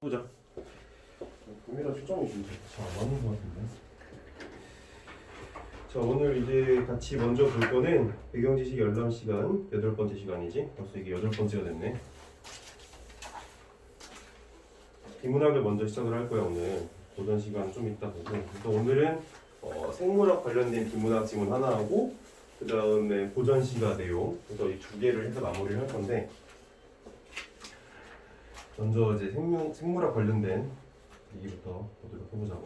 보자. 카메라 초점이 좀 잘 안 맞는 것 같은데. 자, 오늘 이제 같이 먼저 볼 거는 배경지식 열람 시간 8번째 시간이지. 벌써 이게 8번째가 됐네. 비문학을 먼저 시작을 할 거야. 오늘 고전 시간 좀 이따 보고. 그래서 오늘은 생물학 관련된 비문학 지문 하나 하고 그 다음에 고전 시간 내용. 그래서 이 두 개를 해서 마무리를 할 건데. 먼저 이제 생물학 관련된 얘기부터 보도록 해보자고.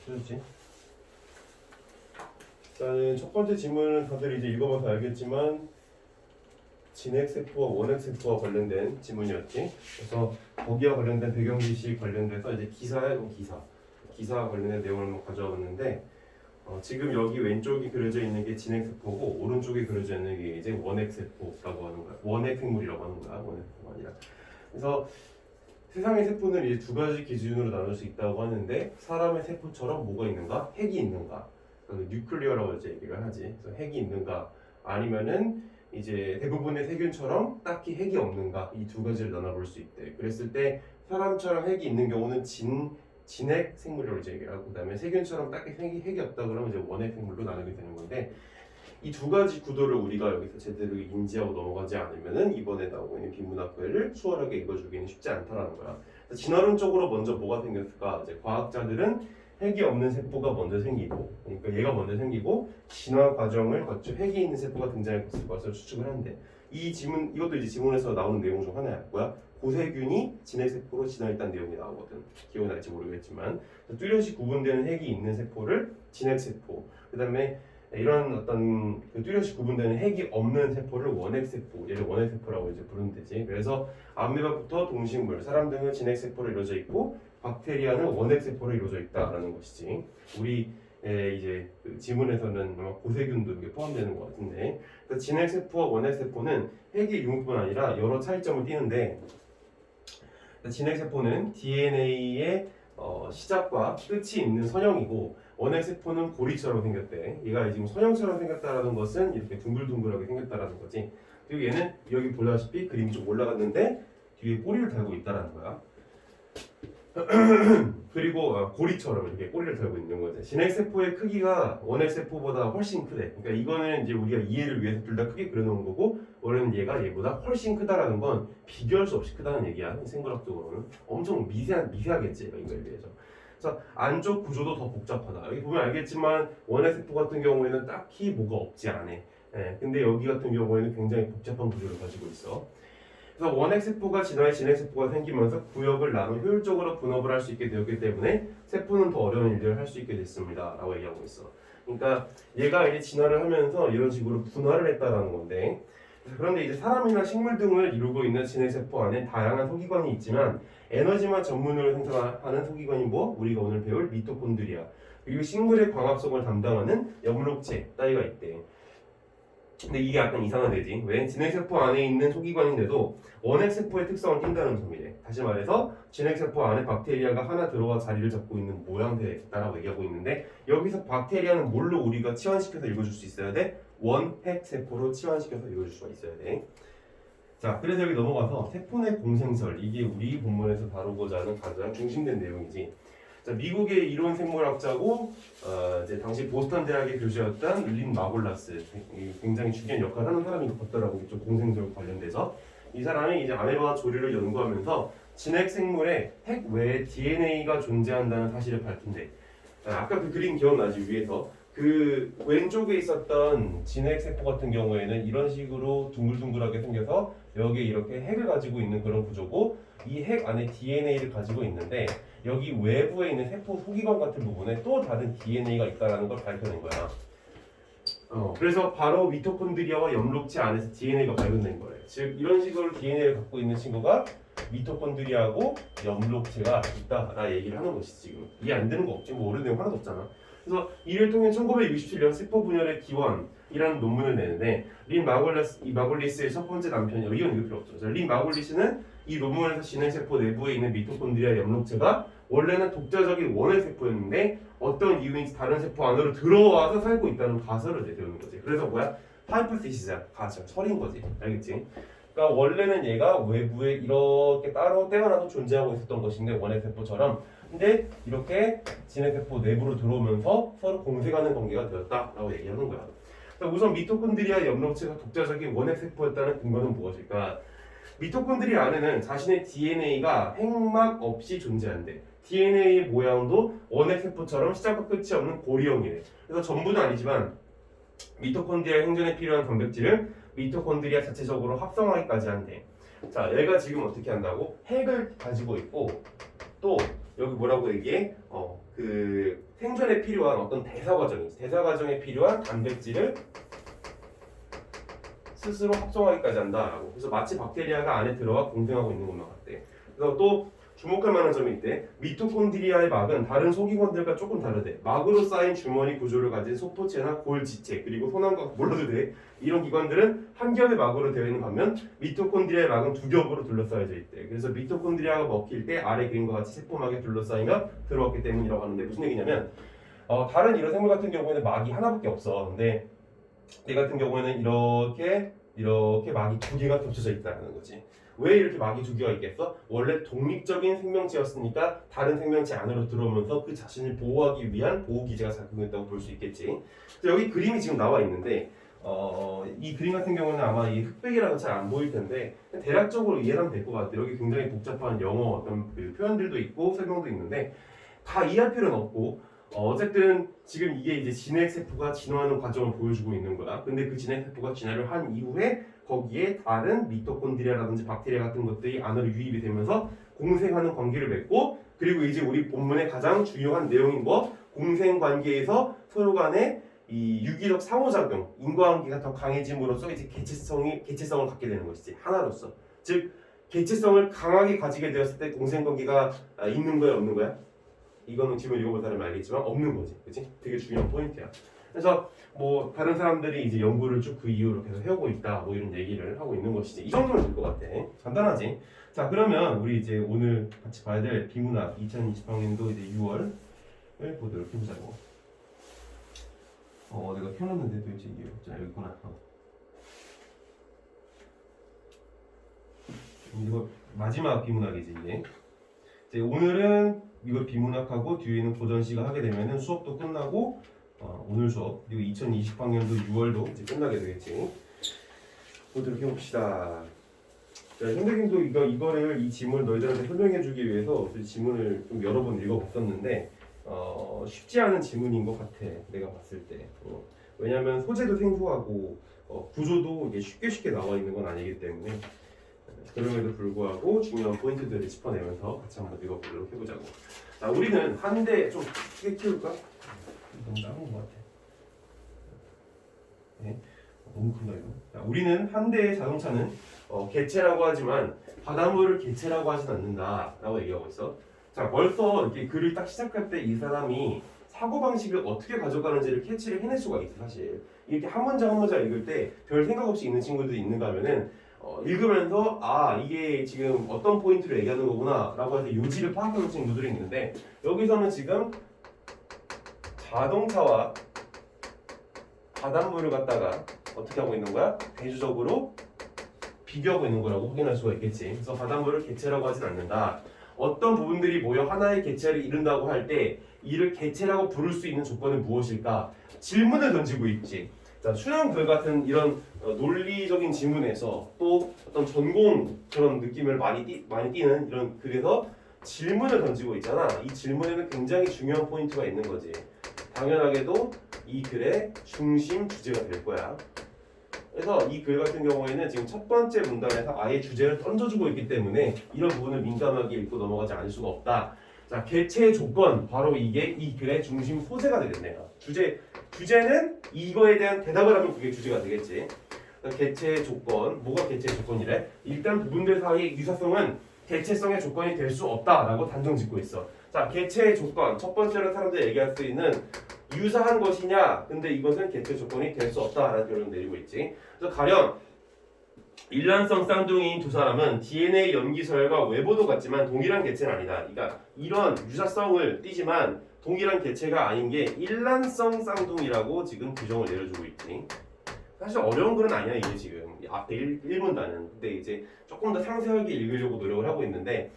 그렇지? 일단은 첫 번째 질문은 다들 이제 읽어봐서 알겠지만 진핵세포와 원핵세포와 관련된 지문이었지. 그래서 거기와 관련된 배경 지식 관련돼서 이제 기사야, 기사 관련된 내용을 한번 가져왔는데 지금 여기 왼쪽이 그려져 있는 게 진핵세포고 오른쪽에 그려져 있는 게 이제 원핵세포라고 하는 거야. 원핵생물이라고 하는 거야. 원핵세포가 아니라. 그래서 세상의 세포는 이제 두 가지 기준으로 나눌 수 있다고 하는데 사람의 세포처럼 뭐가 있는가? 핵이 있는가? 뉴클리어라고 이제 얘기를 하지. 그래서 핵이 있는가? 아니면은 이제 대부분의 세균처럼 딱히 핵이 없는가? 이 두 가지를 나눠볼 수 있대. 그랬을 때 사람처럼 핵이 있는 경우는 진핵 생물이라고 이제 얘기를 하고, 그다음에 세균처럼 딱히 핵이 없다 그러면 이제 원핵 생물로 나누게 되는 건데, 이 두 가지 구도를 우리가 여기서 제대로 인지하고 넘어가지 않으면은 이번에 나오고 있는 비문학회를 수월하게 읽어주기는 쉽지 않다라는 거야. 진화론적으로 먼저 뭐가 생겼을까? 이제 과학자들은 핵이 없는 세포가 먼저 생기고, 그러니까 얘가 먼저 생기고 진화 과정을 거쳐 핵이 있는 세포가 등장했을 것을 추측을 하는데, 이것도 이제 지문에서 나오는 내용 중 하나야. 뭐야? 고세균이 진핵세포로 진화했다는 내용이 나오거든. 기억날지 모르겠지만 뚜렷이 구분되는 핵이 있는 세포를 진핵세포, 그 다음에 이런 어떤 뚜렷이 구분되는 핵이 없는 세포를 원핵세포, 얘를 원핵세포라고 이제 부르면 되지. 그래서 아메바부터 동식물, 사람 등은 진핵세포로 이루어져 있고 박테리아는 원핵세포로 이루어져 있다라는 것이지. 우리 이제 그 지문에서는 아마 고세균도 이게 포함되는 것 같은데, 그러니까 진핵세포와 원핵세포는 핵의 유무뿐 아니라 여러 차이점을 띠는데, 진핵세포는 DNA의 시작과 끝이 있는 선형이고 원핵세포는 고리처럼 생겼대. 얘가 지금 선형처럼 생겼다라는 것은 이렇게 둥글둥글하게 생겼다라는 거지. 그리고 얘는 여기 보다시피 그림이 좀 올라갔는데 뒤에 꼬리를 달고 있다라는 거야. 그리고 고리처럼 이렇게 꼬리를 달고 있는 거지. 진핵세포의 크기가 원핵세포보다 훨씬 크대. 그러니까 이거는 이제 우리가 이해를 위해서 둘 다 크게 그려놓은 거고, 원래는 얘가 얘보다 훨씬 크다라는 건 비교할 수 없이 크다는 얘기야. 생물학적으로는 엄청 미세하겠지, 이거에 비해서. 그래서 안쪽 구조도 더 복잡하다. 여기 보면 알겠지만 원핵세포 같은 경우에는 딱히 뭐가 없지 않아. 근데 여기 같은 경우에는 굉장히 복잡한 구조를 가지고 있어. 그래서 원핵세포가 진화해 진핵세포가 생기면서 구역을 나눠 효율적으로 분업을 할 수 있게 되었기 때문에 세포는 더 어려운 일들을 할 수 있게 됐습니다 라고 얘기하고 있어. 그러니까 얘가 이제 진화를 하면서 이런 식으로 분화를 했다라는 건데, 그런데 이제 사람이나 식물 등을 이루고 있는 진핵세포 안에 다양한 소기관이 있지만 에너지만 전문으로 생산하는 소기관이 우리가 오늘 배울 미토콘드리아, 그리고 식물의 광합성을 담당하는 엽록체 따위가 있대. 근데 이게 약간 이상하대지. 왜? 진핵세포 안에 있는 소기관인데도 원핵세포의 특성을 띈다는 점이래. 다시 말해서 진핵세포 안에 박테리아가 하나 들어가 자리를 잡고 있는 모양새에 있다라고 얘기하고 있는데, 여기서 박테리아는 뭘로 우리가 치환시켜서 읽어줄 수 있어야 돼? 원핵세포로 치환시켜서 읽어줄 수가 있어야 돼. 자, 그래서 여기 넘어가서 세포 내 공생설, 이게 우리 본문에서 다루고자 하는 가장 중심된 내용이지. 자, 미국의 이론 생물학자고 이제 당시 보스턴 대학의 교수였던 린 마골라스, 굉장히 중요한 역할을 하는 사람이 있더라고. 이쪽 공생설 관련돼서 이 사람이 이제 아메바 조류를 연구하면서 진핵 생물의 핵 외에 DNA가 존재한다는 사실을 밝힌대. 아까 그 그림 기억나지? 위에서 그 왼쪽에 있었던 진핵 세포 같은 경우에는 이런 식으로 둥글둥글하게 생겨서 여기에 이렇게 핵을 가지고 있는 그런 구조고, 이 핵 안에 DNA를 가지고 있는데 여기 외부에 있는 세포 소기관 같은 부분에 또 다른 DNA가 있다는 걸 밝혀낸 거야. 그래서 바로 미토콘드리아와 엽록체 안에서 DNA가 발견된 거예요. 즉 이런 식으로 DNA를 갖고 있는 친구가 미토콘드리아하고 엽록체가 있다라 얘기를 하는 것이지. 지금 이해 안 되는 거 없지? 오래된 내용 하나도 없잖아. 그래서 이를 통해 1967년 세포 분열의 기원이라는 논문을 내는데, 린 마골리스의 첫 번째 남편이, 이건 읽을 필요 없죠. 린 마골리스는 이 논문에서 진핵세포 내부에 있는 미토콘드리아 엽록체가 원래는 독자적인 원핵세포였는데 어떤 이유인지 다른 세포 안으로 들어와서 살고 있다는 가설을 내세우는 거지. 그래서 뭐야? 하이포테시스야. 가설, 설인 거지. 알겠지? 그러니까 원래는 얘가 외부에 이렇게 따로 떼어놔서 존재하고 있었던 것인데 원핵세포처럼 근데 이렇게 진핵세포 내부로 들어오면서 서로 공생하는 관계가 되었다라고 얘기하는 거야. 우선 미토콘드리아 엽록체가 독자적인 원핵세포였다는 근거는 무엇일까? 미토콘드리아 안에는 자신의 DNA가 핵막 없이 존재한대. DNA의 모양도 원핵세포처럼 시작과 끝이 없는 고리형이래. 그래서 전부는 아니지만 미토콘드리아 행전에 필요한 단백질을 미토콘드리아 자체적으로 합성하기까지 한대. 자, 얘가 지금 어떻게 한다고? 핵을 가지고 있고 또 여기 뭐라고 얘기해? 그 생존에 필요한 어떤 대사 과정이지. 대사 과정에 필요한 단백질을 스스로 합성하기까지 한다라고. 그래서 마치 박테리아가 안에 들어와 공생하고 있는 것만 같대. 그래서 또 주목할 만한 점이 있대. 미토콘드리아의 막은 다른 소기관들과 조금 다르대. 막으로 쌓인 주머니 구조를 가진 소포체나 골지체 그리고 소나무가 몰라도 돼. 이런 기관들은 한 겹의 막으로 되어 있는 반면 미토콘드리아의 막은 두 겹으로 둘러싸여져 있대. 그래서 미토콘드리아가 먹힐 때 아래 그림과 같이 세포막에 둘러싸이며 들어왔기 때문이라고 하는데 무슨 얘기냐면 다른 이런 생물 같은 경우에는 막이 하나밖에 없어. 근데 얘 같은 경우에는 이렇게 막이 두 개가 겹쳐져 있다는 거지. 왜 이렇게 막이 두 개가 있겠어? 원래 독립적인 생명체였으니까 다른 생명체 안으로 들어오면서 그 자신을 보호하기 위한 보호기제가 작용했다고 볼 수 있겠지. 여기 그림이 지금 나와 있는데 이 그림 같은 경우는 아마 이 흑백이라서 잘 안 보일 텐데 대략적으로 이해하면 될 것 같아요. 여기 굉장히 복잡한 영어 어떤 그 표현들도 있고 설명도 있는데 다 이해할 필요는 없고 어쨌든 지금 이게 이제 진핵세포가 진화하는 과정을 보여주고 있는 거야. 근데 그 진핵세포가 진화를 한 이후에 거기에 다른 미토콘드리아라든지 박테리아 같은 것들이 안으로 유입이 되면서 공생하는 관계를 맺고 그리고 이제 우리 본문의 가장 중요한 내용인 거 공생 관계에서 서로 간에 이 유기적 상호작용, 인과관계가 더 강해짐으로써 이제 개체성을 갖게 되는 것이지 하나로서. 즉 개체성을 강하게 가지게 되었을 때 공생 관계가 있는 거야, 없는 거야? 이거는 지금 읽어본 사람은 알겠지만 없는 거지, 그렇지? 되게 중요한 포인트야. 그래서 뭐 다른 사람들이 이제 연구를 쭉 그 이후로 계속 해오고 있다, 뭐 이런 얘기를 하고 있는 것이지. 이 정도면 될 것 같아. 간단하지? 자, 그러면 우리 이제 오늘 같이 봐야 될 비문학 2020학년도 이제 6월을 보도록 해보자고. 내가 켜놨는데도 이제 이게 자 여기 있구나. 이거 마지막 비문학이지 이게. 이제 오늘은 이걸 비문학하고 뒤에는 고전 시간 하게 되면은 수업도 끝나고 오늘 수업 그리고 2020학년도 6월도 이제 끝나게 되겠지. 보도록 해봅시다. 자, 선생님도 이거를 이 지문을 너희들한테 설명해주기 위해서 지문을 좀 여러 번 읽어봤었는데 쉽지 않은 지문인 것 같아. 내가 봤을 때. 왜냐하면 소재도 생소하고 구조도 이게 쉽게 나와 있는 건 아니기 때문에 그럼에도 불구하고 중요한 포인트들을 짚어내면서 같이 한번 읽어보도록 해보자고. 자, 우리는 한 대 좀 크게 키울까? 너무 작은 것 같아. 네, 너무 큰가 이거? 자, 우리는 한 대의 자동차는 개체라고 하지만 바닷물을 개체라고 하진 않는다라고 얘기하고 있어. 자, 벌써 이렇게 글을 딱 시작할 때 이 사람이 사고방식을 어떻게 가져가는지를 캐치를 해낼 수가 있어. 사실 이렇게 한 문장 한 문장 읽을 때 별 생각 없이 읽는 친구들이 있는가 하면은 읽으면서 이게 지금 어떤 포인트를 얘기하는 거구나 라고 해서 요지를 파악하는 친구들이 있는데 여기서는 지금 자동차와 바닷물을 갖다가 어떻게 하고 있는 거야? 대조적으로 비교하고 있는 거라고 확인할 수가 있겠지. 그래서 바닷물을 개체라고 하진 않는다. 어떤 부분들이 모여 하나의 개체를 이룬다고 할 때 이를 개체라고 부를 수 있는 조건은 무엇일까? 질문을 던지고 있지. 자, 수능글 같은 이런 논리적인 지문에서 또 어떤 전공 그런 느낌을 많이 띄는 이런 글에서 질문을 던지고 있잖아. 이 질문에는 굉장히 중요한 포인트가 있는 거지. 당연하게도 이 글의 중심 주제가 될 거야. 그래서 이 글 같은 경우에는 지금 첫 번째 문단에서 아예 주제를 던져주고 있기 때문에 이런 부분을 민감하게 읽고 넘어가지 않을 수가 없다. 자, 개체의 조건, 바로 이게 이 글의 중심 소재가 되겠네요. 주제는 이거에 대한 대답을 하면 그게 주제가 되겠지. 개체의 조건, 뭐가 개체의 조건이래? 일단 부분들 사이의 유사성은 개체성의 조건이 될 수 없다라고 단정 짓고 있어. 자, 개체의 조건, 첫 번째로 사람들이 얘기할 수 있는 유사한 것이냐? 근데 이것은 개체 조건이 될 수 없다라는 결론을 내리고 있지. 그래서 가령 일란성 쌍둥이인 두 사람은 DNA 염기서열과 외보도 같지만 동일한 개체는 아니다. 그러니까 이런 유사성을 띠지만 동일한 개체가 아닌 게 일란성 쌍둥이라고 지금 규정을 내려주고 있지. 사실 어려운 글은 아니야 이게 지금. 앞에 1문단은. 근데 이제 조금 더 상세하게 읽으려고 노력을 하고 있는데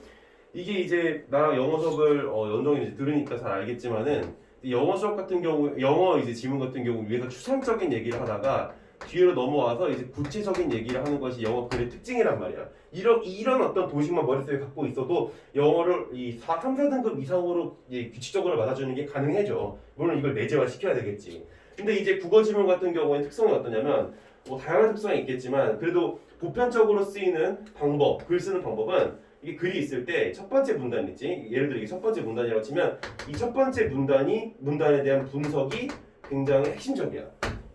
이게 이제 나랑 영어 수업을 연정이 이제 들으니까 잘 알겠지만은 영어 수업 같은 경우 영어 이제 지문 같은 경우 위에서 추상적인 얘기를 하다가 뒤로 넘어와서 이제 구체적인 얘기를 하는 것이 영어 글의 특징이란 말이야. 이런 어떤 도식만 머릿속에 갖고 있어도 영어를 이 3, 4등급 이상으로 규칙적으로 받아주는 게 가능해져. 물론 이걸 내재화 시켜야 되겠지. 근데 이제 국어 지문 같은 경우에는 특성이 어떠냐면 뭐 다양한 특성이 있겠지만 그래도 보편적으로 쓰이는 방법, 글 쓰는 방법은 이게 글이 있을 때 첫 번째 문단 있지. 예를 들어 이게 첫 번째 문단이라고 치면 이 첫 번째 문단에 대한 분석이 굉장히 핵심적이야.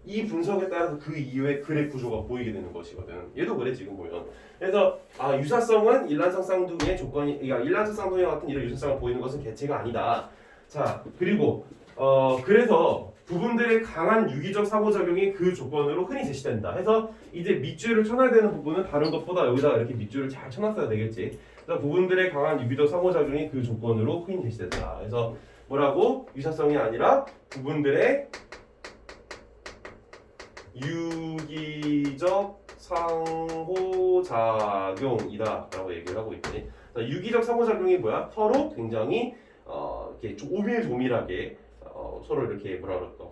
이 분석에 따라서 그 이후에 글의 구조가 보이게 되는 것이거든. 얘도 그래 지금 보면. 그래서 유사성은 일란성 쌍둥이의 조건이, 그러니까 일란성 쌍둥이와 같은 이런 유사성을 보이는 것은 개체가 아니다. 자, 그리고 그래서 부분들의 강한 유기적 상호작용이 그 조건으로 흔히 제시된다. 해서 이제 밑줄을 쳐놔야 되는 부분은 다른 것보다 여기다가 이렇게 밑줄을 잘 쳐놨어야 되겠지. 그래서 부분들의 강한 유기적 상호작용이 그 조건으로 흔히 제시된다. 그래서 뭐라고? 유사성이 아니라 부분들의 유기적 상호작용이다 라고 얘기를 하고 있지. 유기적 상호작용이 뭐야? 서로 굉장히 이렇게 오밀조밀하게 서로 이렇게 뭐라 그럴까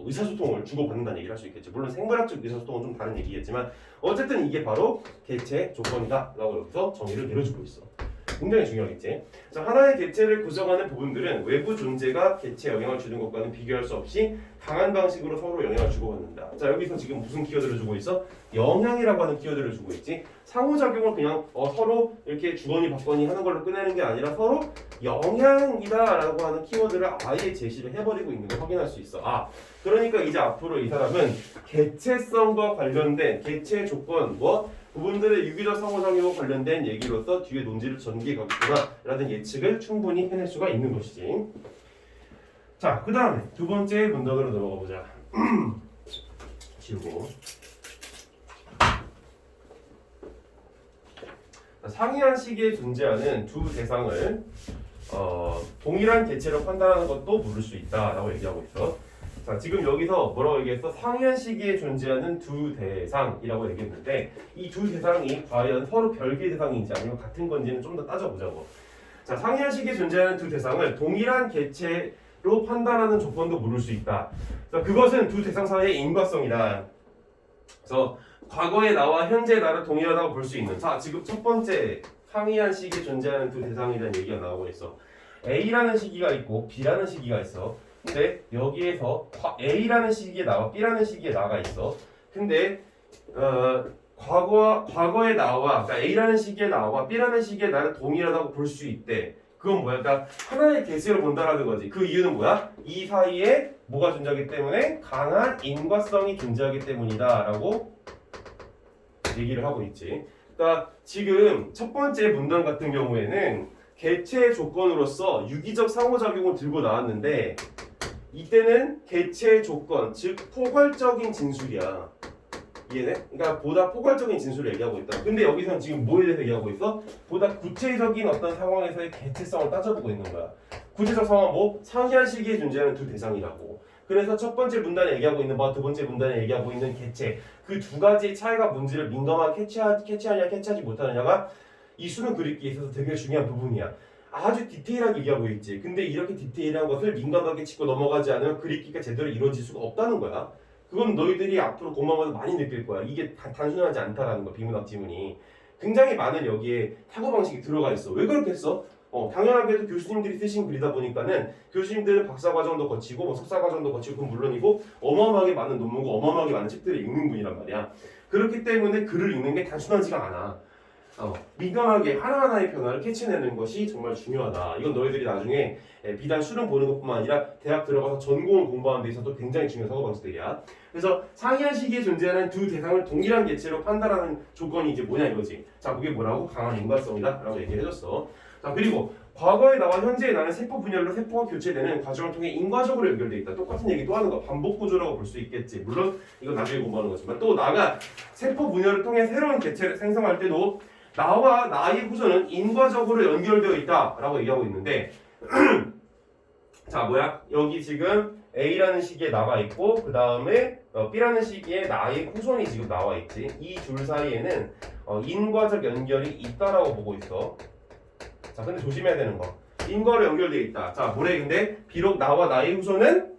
의사소통을 주고받는다는 얘기를 할 수 있겠지. 물론 생물학적 의사소통은 좀 다른 얘기겠지만 어쨌든 이게 바로 개체 조건이다 라고 여기서 정의를 내려주고 있어. 굉장히 중요하겠지. 자, 하나의 개체를 구성하는 부분들은 외부 존재가 개체에 영향을 주는 것과는 비교할 수 없이 강한 방식으로 서로 영향을 주고받는다. 자, 여기서 지금 무슨 키워드를 주고 있어? 영향이라고 하는 키워드를 주고 있지. 상호작용을 그냥 서로 이렇게 주거니 받거니 하는 걸로 끝내는 게 아니라 서로 영향이다라고 하는 키워드를 아예 제시를 해버리고 있는 걸 확인할 수 있어. 그러니까 이제 앞으로 이 사람은 개체성과 관련된 개체 조건 부분들의 유기적 상호작용과 관련된 얘기로서 뒤에 논지를 전개해 가겠구나 라는 예측을 충분히 해낼 수가 있는 것이지. 자, 그 다음에 두 번째 문단으로 넘어가 보자. 지우고. 상이한 시기에 존재하는 두 대상을 동일한 개체로 판단하는 것도 물을 수 있다라고 얘기하고 있어. 자, 지금 여기서 뭐라고 얘기했어? 상이한 시기에 존재하는 두 대상이라고 얘기했는데 이 두 대상이 과연 서로 별개의 대상인지 아니면 같은 건지는 좀 더 따져보자고. 자, 상이한 시기에 존재하는 두 대상을 동일한 개체로 판단하는 조건도 물을 수 있다. 자, 그것은 두 대상 사이의 인과성이다. 그래서 과거의 나와 현재의 나를 동일하다고 볼 수 있는. 자, 지금 첫 번째 상이한 시기에 존재하는 두 대상에 대한 얘기가 나오고 있어. A라는 시기가 있고 B라는 시기가 있어. 근데 여기에서 A라는 시기에 나와 B라는 시기에 나가 있어. 근데 과거의 나와 그러니까 A라는 시기에 나와 B라는 시기에 나를 동일하다고 볼 수 있대. 그건 뭐야? 그러니까 하나의 개체로 본다라는 거지. 그 이유는 뭐야? 이 사이에 뭐가 존재하기 때문에 강한 인과성이 존재하기 때문이다라고 얘기를 하고 있지. 그러니까 지금 첫 번째 문단 같은 경우에는 개체 조건으로서 유기적 상호작용을 들고 나왔는데 이때는 개체 조건, 즉 포괄적인 진술이야. 이해돼? 그러니까 보다 포괄적인 진술을 얘기하고 있다. 근데 여기서는 지금 뭐에 대해서 얘기하고 있어? 보다 구체적인 어떤 상황에서의 개체성을 따져보고 있는 거야. 구체적 상황은 상이한 시기에 존재하는 두 대상이라고. 그래서 첫 번째 문단에 얘기하고 있는 두 번째 문단에 얘기하고 있는 개체, 그 두 가지의 차이가 뭔지를 민감하게 캐치하냐 캐치하지 못하느냐가 이 수능 그리기에 있어서 되게 중요한 부분이야. 아주 디테일하게 얘기하고 있지. 근데 이렇게 디테일한 것을 민감하게 짚고 넘어가지 않으면 그리기가 제대로 이루어질 수가 없다는 거야. 그건 너희들이 앞으로 공부하면서 많이 느낄 거야. 이게 단순하지 않다라는 거. 비문학 지문이 굉장히 많은 여기에 사고방식이 들어가 있어. 왜 그렇게 했어? 당연하게도 교수님들이 쓰신 글이다 보니까는 교수님들은 박사과정도 거치고 석사과정도 거치고 그건 물론이고 어마어마하게 많은 논문과 어마어마하게 많은 책들을 읽는 분이란 말이야. 그렇기 때문에 글을 읽는 게 단순하지가 않아. 민감하게 하나하나의 변화를 캐치내는 것이 정말 중요하다. 이건 너희들이 나중에 비단 수능 보는 것뿐만 아니라 대학 들어가서 전공을 공부하는 데 있어서도 굉장히 중요한 사고방식들이야. 그래서 상이한 시기에 존재하는 두 대상을 동일한 개체로 판단하는 조건이 이제 뭐냐 이거지. 자, 그게 뭐라고? 강한 인과성이다 라고 얘기를 해줬어. 자, 그리고 과거의 나와 현재의 나는 세포 분열로 세포가 교체되는 과정을 통해 인과적으로 연결되어 있다. 똑같은 얘기 또 하는 거 반복 구조라고 볼 수 있겠지. 물론 이건 나중에 공부하는 거지만 또 나가 세포 분열을 통해 새로운 개체를 생성할 때도 나와 나의 후손은 인과적으로 연결되어 있다라고 얘기하고 있는데 자, 뭐야? 여기 지금 A라는 시기에 나가 있고 그 다음에 B라는 시기에 나의 후손이 지금 나와 있지. 이 줄 사이에는 인과적 연결이 있다라고 보고 있어. 자, 근데 조심해야 되는 거. 인과로 연결되어 있다. 자, 뭐래? 근데 비록 나와 나의 후손은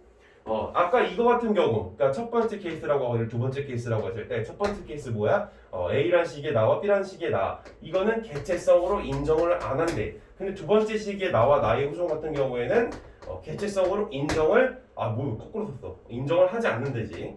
아까 이거 같은 경우, 그러니까 첫 번째 케이스라고 하고 두 번째 케이스라고 했을 때 첫 번째 케이스 뭐야? A라는 시기에 나와 B라는 시기에 나. 이거는 개체성으로 인정을 안 한대. 근데 두 번째 시기에 나와 나의 후손 같은 경우에는 개체성으로 인정을 거꾸로 썼어. 인정을 하지 않는다지.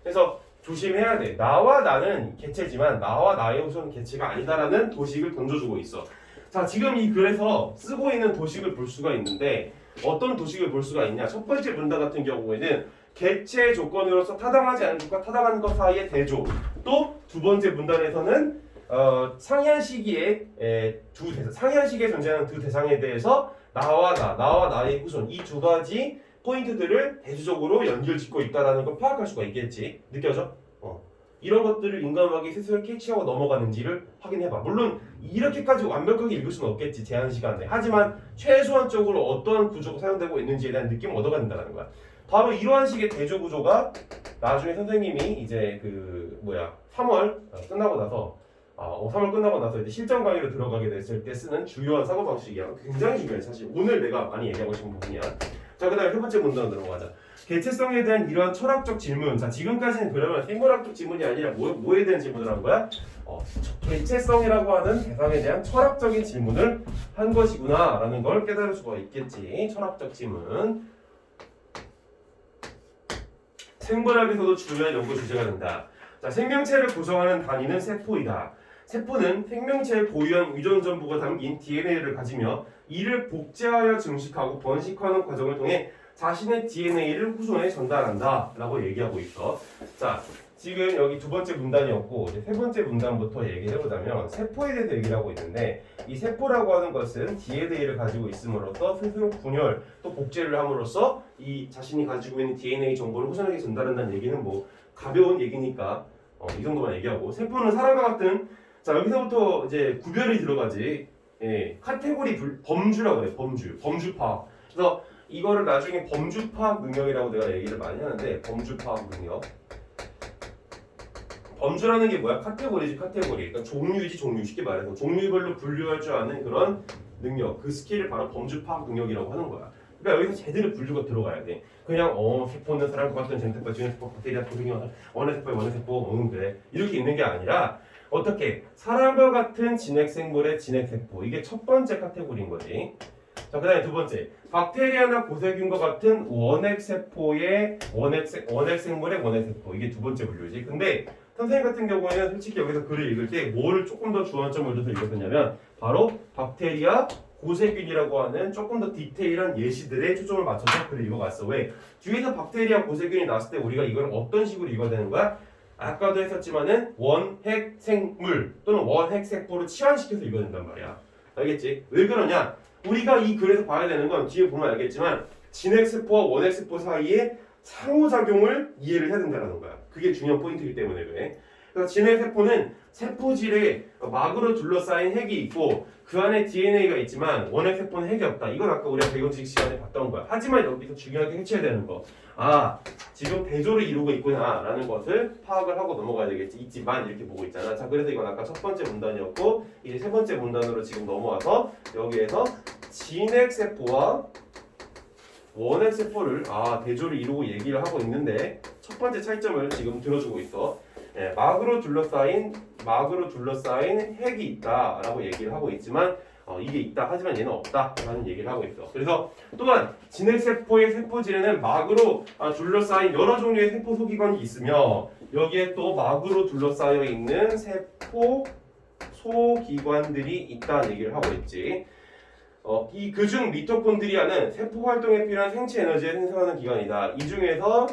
그래서 조심해야 돼. 나와 나는 개체지만 나와 나의 후손은 개체가 아니다라는 도식을 던져주고 있어. 자, 지금 이 글에서 쓰고 있는 도식을 볼 수가 있는데 어떤 도식을 볼 수가 있냐? 첫 번째 문단 같은 경우에는 개체 조건으로서 타당하지 않은 것과 타당한 것 사이의 대조. 또 두 번째 문단에서는 상이한 시기에 상이한 시기에 존재하는 두 대상에 대해서 나와 나의 후손 이 두 가지 포인트들을 대조적으로 연결짓고 있다라는 걸 파악할 수가 있겠지. 느껴져? 이런 것들을 인간학이 스스로 캐치하고 넘어가는지를 확인해봐. 물론 이렇게까지 완벽하게 읽을 수는 없겠지, 제한 시간에. 하지만 최소한적으로 어떠한 구조가 사용되고 있는지에 대한 느낌을 얻어간다는 거야. 바로 이러한 식의 대조 구조가 나중에 선생님이 이제 3월 끝나고 나서 3월 끝나고 나서 이제 실전 강의로 들어가게 됐을 때 쓰는 주요한 사고 방식이야. 굉장히 중요해, 사실. 오늘 내가 많이 얘기하고 싶은 부분이야. 자, 그 다음에 세 번째 문단으로 넘어가자. 개체성에 대한 이러한 철학적 질문. 자, 지금까지는 그러면 생물학적 질문이 아니라 뭐에 대한 질문을 한 거야? 개체성이라고 하는 대상에 대한 철학적인 질문을 한 것이구나 라는 걸 깨달을 수가 있겠지. 철학적 질문. 생물학에서도 중요한 연구 주제가 된다. 자, 생명체를 구성하는 단위는 세포이다. 세포는 생명체의 고유한 유전 정보가 담긴 DNA를 가지며 이를 복제하여 증식하고 번식하는 과정을 통해 자신의 DNA를 후손에 전달한다 라고 얘기하고 있어. 자, 지금 여기 두 번째 문단이었고 이제 세 번째 문단부터 얘기해보자면 세포에 대해서 얘기를 하고 있는데 이 세포라고 하는 것은 DNA를 가지고 있음으로써 스스로 분열 또 복제를 함으로써 이 자신이 가지고 있는 DNA 정보를 후손에게 전달한다는 얘기는 뭐 가벼운 얘기니까 이 정도만 얘기하고 세포는 사람과 같은 자 여기서부터 이제 구별이 들어가지. 카테고리 범주라고 그래. 범주 파악. 그래서 이거를 나중에 범주 파악 능력이라고 내가 얘기를 많이 하는데 범주 파악 능력. 범주라는 게 뭐야? 카테고리지 카테고리. 그러니까 종류이지 종류. 쉽게 말해서 종류별로 분류할 줄 아는 그런 능력. 그 스킬을 바로 범주 파악 능력이라고 하는 거야. 그러니까 여기서 제대로 분류가 들어가야 돼. 그냥 세포는 사람과 같은 전세포, 지원세포, 박테리아, 도생형, 원해세포, 원해세포, 그래. 이렇게 있는 게 아니라 어떻게 사람과 같은 진핵생물의 진핵세포. 이게 첫 번째 카테고리인 거지. 자, 그 다음에 두 번째. 박테리아나 고세균과 같은 원핵세포의 원핵생물의 원핵세포. 이게 두 번째 분류지. 근데 선생님 같은 경우에는 솔직히 여기서 글을 읽을 때 뭐를 조금 더 주안점을 둬서 읽었느냐면 바로 박테리아, 고세균이라고 하는 조금 더 디테일한 예시들에 초점을 맞춰서 글을 읽어갔어. 왜? 뒤에서 박테리아, 고세균이 나왔을 때 우리가 이걸 어떤 식으로 읽어야 되는 거야? 아까도 했었지만은 원핵생물 또는 원핵세포로 치환시켜서 읽어야 된단 말이야. 알겠지? 왜 그러냐? 우리가 이 글에서 봐야 되는 건 뒤에 보면 알겠지만 진핵세포와 원핵세포 사이에 상호작용을 이해를 해야 된다는 거야. 그게 중요한 포인트이기 때문에 그래. 그래서 진핵세포는 세포질에 막으로 둘러싸인 핵이 있고 그 안에 DNA가 있지만 원핵세포는 핵이 없다. 이건 아까 우리가 배경지식 시간에 봤던 거야. 하지만 여기서 중요하게 해쳐야 되는 거. 지금 대조를 이루고 있구나 라는 것을 파악을 하고 넘어가야 되겠지. 있지만 이렇게 보고 있잖아. 자, 그래서 이건 아까 첫 번째 문단이었고 이제 세 번째 문단으로 지금 넘어와서 여기에서 진핵세포와 원핵세포를 대조를 이루고 얘기를 하고 있는데 첫 번째 차이점을 지금 들어주고 있어. 막으로 둘러싸인 핵이 있다라고 얘기를 하고 있지만 이게 있다 하지만 얘는 없다라는 얘기를 하고 있어. 그래서 또한 진핵세포의 세포질에는 막으로 둘러싸인 여러 종류의 세포 소기관이 있으며 여기에 또 막으로 둘러싸여 있는 세포 소기관들이 있다는 얘기를 하고 있지. 이 그중 미토콘드리아는 세포 활동에 필요한 생체 에너지를 생성하는 기관이다. 이 중에서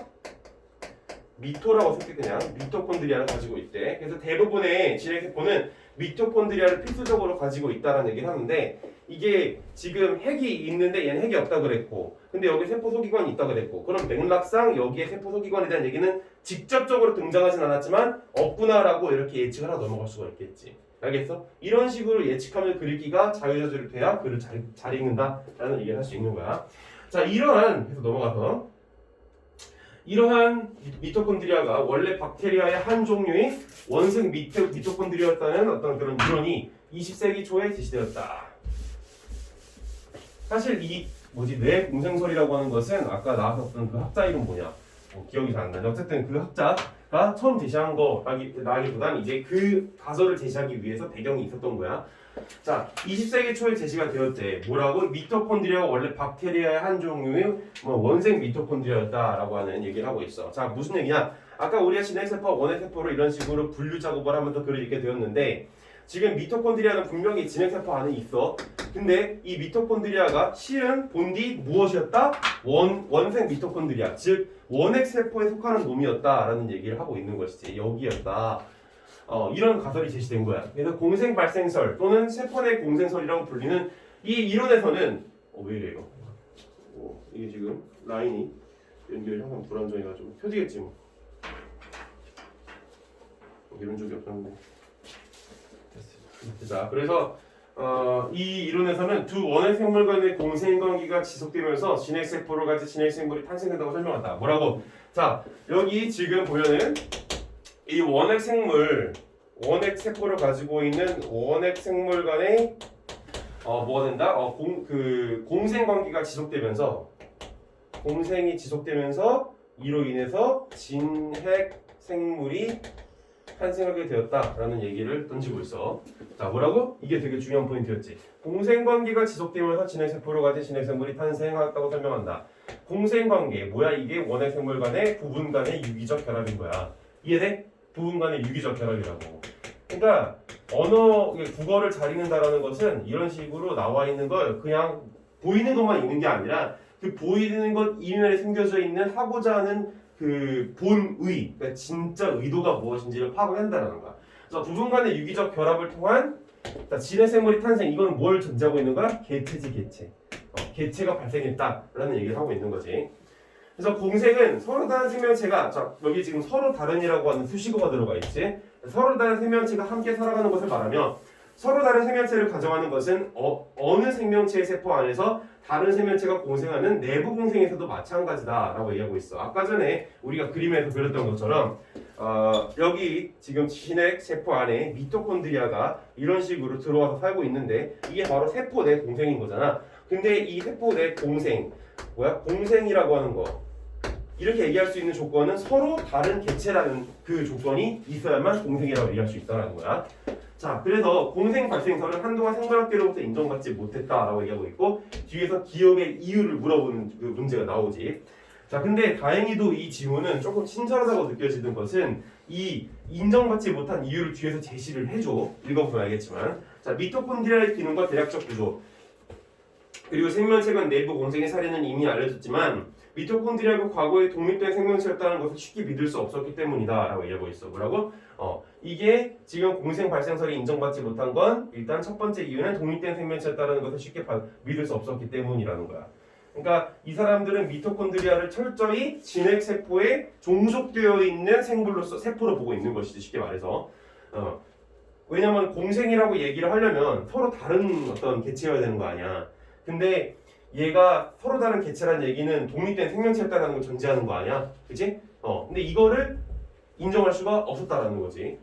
미토라고 쓸게 그냥 미토콘드리아를 가지고 있대. 그래서 대부분의 진핵세포는 미토콘드리아를 필수적으로 가지고 있다라는 얘기를 하는데 이게 지금 핵이 있는데 얘는 핵이 없다 그랬고 근데 여기 세포 소기관이 있다 그랬고 그럼 맥락상 여기에 세포 소기관에 대한 얘기는 직접적으로 등장하진 않았지만 없구나라고 이렇게 예측을 하고 넘어갈 수가 있겠지. 알겠어? 이런 식으로 예측하면 글 읽기가 자유자재로 돼야 글을 잘 읽는다라는 얘기를 할 수 있는 거야. 자, 이러한 해서 넘어가서 이러한 미토콘드리아가 원래 박테리아의 한 종류의 원생 미토콘드리아였다는 어떤 그런 이론이 20세기 초에 제시되었다. 사실 이 뇌 공생설이라고 하는 것은 아까 나왔었던 그 학자 이름 뭐냐? 기억이 잘 안 나네. 어쨌든 그 학자가 처음 제시한 거라기보단 이제 그 가설을 제시하기 위해서 배경이 있었던 거야. 자, 20세기 초에 제시가 되었대. 뭐라고? 미토콘드리아가 원래 박테리아의 한 종류의 원생 미토콘드리아였다라고 하는 얘기를 하고 있어. 자, 무슨 얘기냐? 아까 우리가 진핵세포와 원핵세포로 이런 식으로 분류 작업을 하면서 글을 읽게 되었는데 지금 미토콘드리아는 분명히 진핵세포 안에 있어. 근데 이 미토콘드리아가 실은 본디 무엇이었다? 원생 미토콘드리아, 즉 원핵세포에 속하는 놈이었다라는 얘기를 하고 있는 것이지. 여기였다. 이런 가설이 제시된 거야. 그래서 공생 발생설 또는 세포 내 공생설이라고 불리는 이 이론에서는 왜 이래 이거? 이게 지금 라인이 연결이 항상 불안정해가지고 펴지겠지 뭐. 이런 적이 없었는데. 자, 그래서 이 이론에서는 두 원핵 생물 간의 공생 관계가 지속되면서 진핵세포로 같이 진핵생물이 탄생된다고 설명한다. 뭐라고? 자, 여기 지금 보면은 이 원핵 세포를 가지고 있는 원핵 생물 간의 뭐가 된다? 공생 관계가 지속되면서 공생이 지속되면서 이로 인해서 진핵 생물이 탄생하게 되었다라는 얘기를 던지고 있어. 자, 뭐라고? 이게 되게 중요한 포인트였지. 공생관계가 지속되면서 진핵세포로 가진 진핵생물이 탄생했다고 설명한다. 공생관계, 뭐야 이게? 원핵생물 간의 부분 간의 유기적 결합인 거야. 이해돼? 부분 간의 유기적 결합이라고. 그러니까 국어를 잘 읽는다라는 것은 이런 식으로 나와 있는 걸 그냥 보이는 것만 읽는 게 아니라 그 보이는 것 이면에 숨겨져 있는 하고자 하는 그 본의, 그러니까 진짜 의도가 무엇인지를 파악을 한다는 거야. 그래서 부분 간의 유기적 결합을 통한 진핵생물이 탄생, 이건 뭘 전제하고 있는 거야? 개체지, 개체. 개체가 발생했다라는 얘기를 하고 있는 거지. 그래서 공생은 서로 다른 생명체가, 자, 여기 지금 서로 다른이라고 하는 수식어가 들어가 있지. 서로 다른 생명체가 함께 살아가는 것을 말하며 서로 다른 생명체를 가정하는 것은 어느 생명체의 세포 안에서 다른 생명체가 공생하는 내부 공생에서도 마찬가지다라고 얘기하고 있어. 아까 전에 우리가 그림에서 그렸던 것처럼 여기 지금 진핵 세포 안에 미토콘드리아가 이런 식으로 들어와서 살고 있는데 이게 바로 세포 내 공생인 거잖아. 근데 이 세포 내 공생, 공생이라고 하는 거, 이렇게 얘기할 수 있는 조건은 서로 다른 개체라는 그 조건이 있어야만 공생이라고 얘기할 수 있다는 거야. 자, 그래서 공생 발생설은 한동안 생물학계로부터 인정받지 못했다라고 얘기하고 있고 뒤에서 기억의 이유를 물어보는 그 문제가 나오지. 자, 근데 다행히도 이 지문은 조금 친절하다고 느껴지는 것은 이 인정받지 못한 이유를 뒤에서 제시를 해줘. 읽어보면 알겠지만, 자, 미토콘드리아의 기능과 대략적 구조, 그리고 생명체 간 내부 공생의 사례는 이미 알려졌지만 미토콘드리아가 과거에 독립된 생명체였다는 것을 쉽게 믿을 수 없었기 때문이다 라고 얘기하고 있어. 뭐라고? 이게 지금 공생 발생설이 인정받지 못한 건 일단 첫 번째 이유는 독립된 생명체였다는 것을 쉽게 믿을 수 없었기 때문이라는 거야. 그러니까 이 사람들은 미토콘드리아를 철저히 진핵세포에 종속되어 있는 생물로서 세포로 보고 있는 것이지, 쉽게 말해서. 왜냐면 공생이라고 얘기를 하려면 서로 다른 어떤 개체여야 되는 거 아니야. 근데 얘가 서로 다른 개체라는 얘기는 독립된 생명체였다는 걸 전제하는 거 아니야? 그치? 근데 이거를 인정할 수가 없었다라는 거지.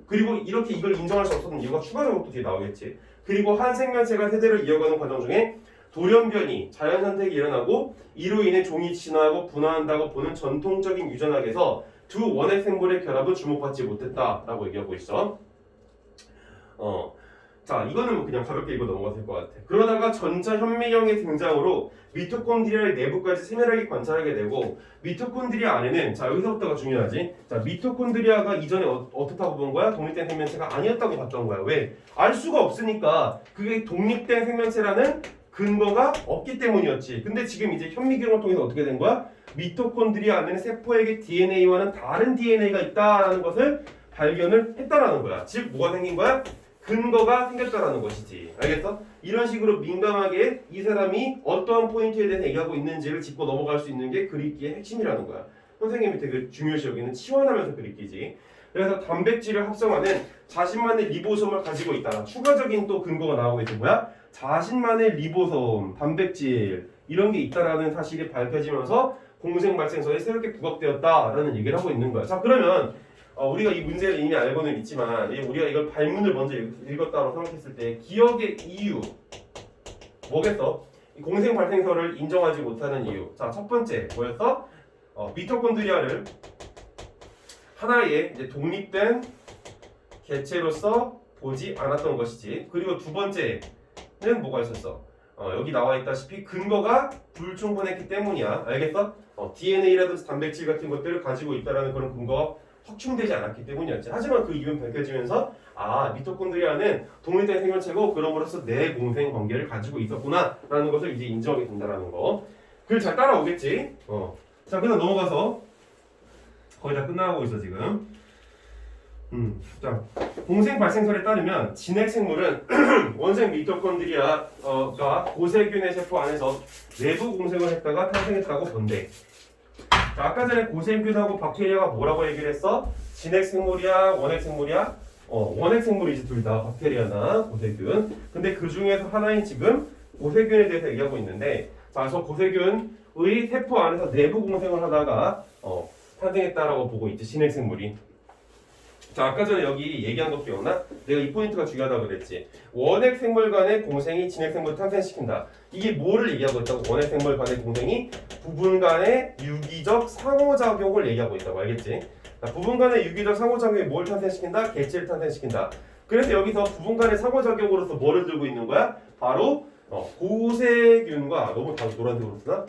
그리고 이렇게 이걸 인정할 수 없었던 이유가 추가적으로 또 뒤에 나오겠지. 그리고 한 생명체가 세대를 이어가는 과정 중에 돌연변이, 자연선택이 일어나고 이로 인해 종이 진화하고 분화한다고 보는 전통적인 유전학에서 두 원핵 생물의 결합은 주목받지 못했다라고 얘기하고 있어. 자, 이거는 그냥 가볍게 읽어 넘어가도 될 것 같아. 그러다가 전자 현미경의 등장으로 미토콘드리아의 내부까지 세밀하게 관찰하게 되고 미토콘드리아 안에는, 자, 여기서부터가 중요하지. 자, 미토콘드리아가 이전에 어떻다고 본 거야? 독립된 생명체가 아니었다고 봤던 거야. 왜? 알 수가 없으니까. 그게 독립된 생명체라는 근거가 없기 때문이었지. 근데 지금 이제 현미경을 통해서 어떻게 된 거야? 미토콘드리아 안에는 세포에게 DNA와는 다른 DNA가 있다라는 것을 발견을 했다라는 거야. 즉 뭐가 생긴 거야? 근거가 생겼다라는 것이지. 알겠어? 이런 식으로 민감하게 이 사람이 어떠한 포인트에 대해서 얘기하고 있는지를 짚고 넘어갈 수 있는 게 그리기의 핵심이라는 거야. 선생님이 되게 중요시 여기는 치환하면서 그리기지. 그래서 단백질을 합성하는 자신만의 리보솜을 가지고 있다. 추가적인 또 근거가 나오고 있는 뭐야? 자신만의 리보솜, 단백질, 이런 게 있다라는 사실이 밝혀지면서 공생 발생설이 새롭게 부각되었다라는 얘기를 하고 있는 거야. 자, 그러면 우리가 이 문제를 이미 알고는 있지만 우리가 이걸 발문을 먼저 읽었다고 생각했을 때 기억의 이유 뭐겠어? 이 공생 발생설을 인정하지 못하는 이유. 자, 첫 번째 뭐였어? 미토콘드리아를 하나의 이제 독립된 개체로서 보지 않았던 것이지. 그리고 두 번째는 뭐가 있었어? 여기 나와 있다시피 근거가 불충분했기 때문이야. 알겠어? DNA라든지 단백질 같은 것들을 가지고 있다라는 그런 근거가 확충되지 않았기 때문이었지. 하지만 그 이유는 밝혀지면서 미토콘드리아는 독립된 생명체고 그럼으로써 내공생 관계를 가지고 있었구나라는 것을 이제 인정하게 된다라는 거. 글 잘 따라오겠지? 자, 그다음 넘어가서 거의 다 끝나가고 있어 지금. 자, 공생 발생설에 따르면 진핵 생물은 원생 미토콘드리아가 고세균의 세포 안에서 내부 공생을 했다가 탄생했다고 본대. 자, 아까 전에 고세균하고 박테리아가 뭐라고 얘기를 했어? 진핵 생물이야, 원핵 생물이야? 원핵 생물이지 둘 다 박테리아나 고세균. 근데 그 중에서 하나인 지금 고세균에 대해서 얘기하고 있는데, 자, 저 고세균의 세포 안에서 내부 공생을 하다가 탄생했다라고 보고 있지, 진핵 생물이. 자, 아까 전에 여기 얘기한 거 기억나? 내가 이 포인트가 중요하다고 그랬지. 원핵 생물 간의 공생이 진핵 생물을 탄생시킨다. 이게 뭐를 얘기하고 있다고? 원핵 생물 간의 공생이 부분 간의 유기적 상호작용을 얘기하고 있다고. 알겠지? 자, 부분 간의 유기적 상호작용이 뭘 탄생시킨다? 개체를 탄생시킨다. 그래서 여기서 부분 간의 상호작용으로서 뭐를 들고 있는 거야? 바로 고세균과, 너무 다 노란색으로 쓰나?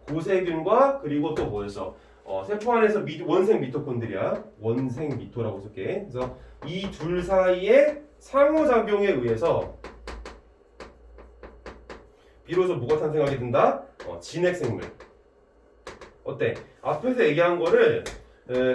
고세균과 그리고 또 뭐였어? 세포 안에서 원생 미토콘드리아, 원생 미토라고 쓸게. 그래서 이 둘 사이의 상호작용에 의해서 비로소 뭐가 탄생하게 된다? 진핵 생물. 어때? 앞에서 얘기한 거를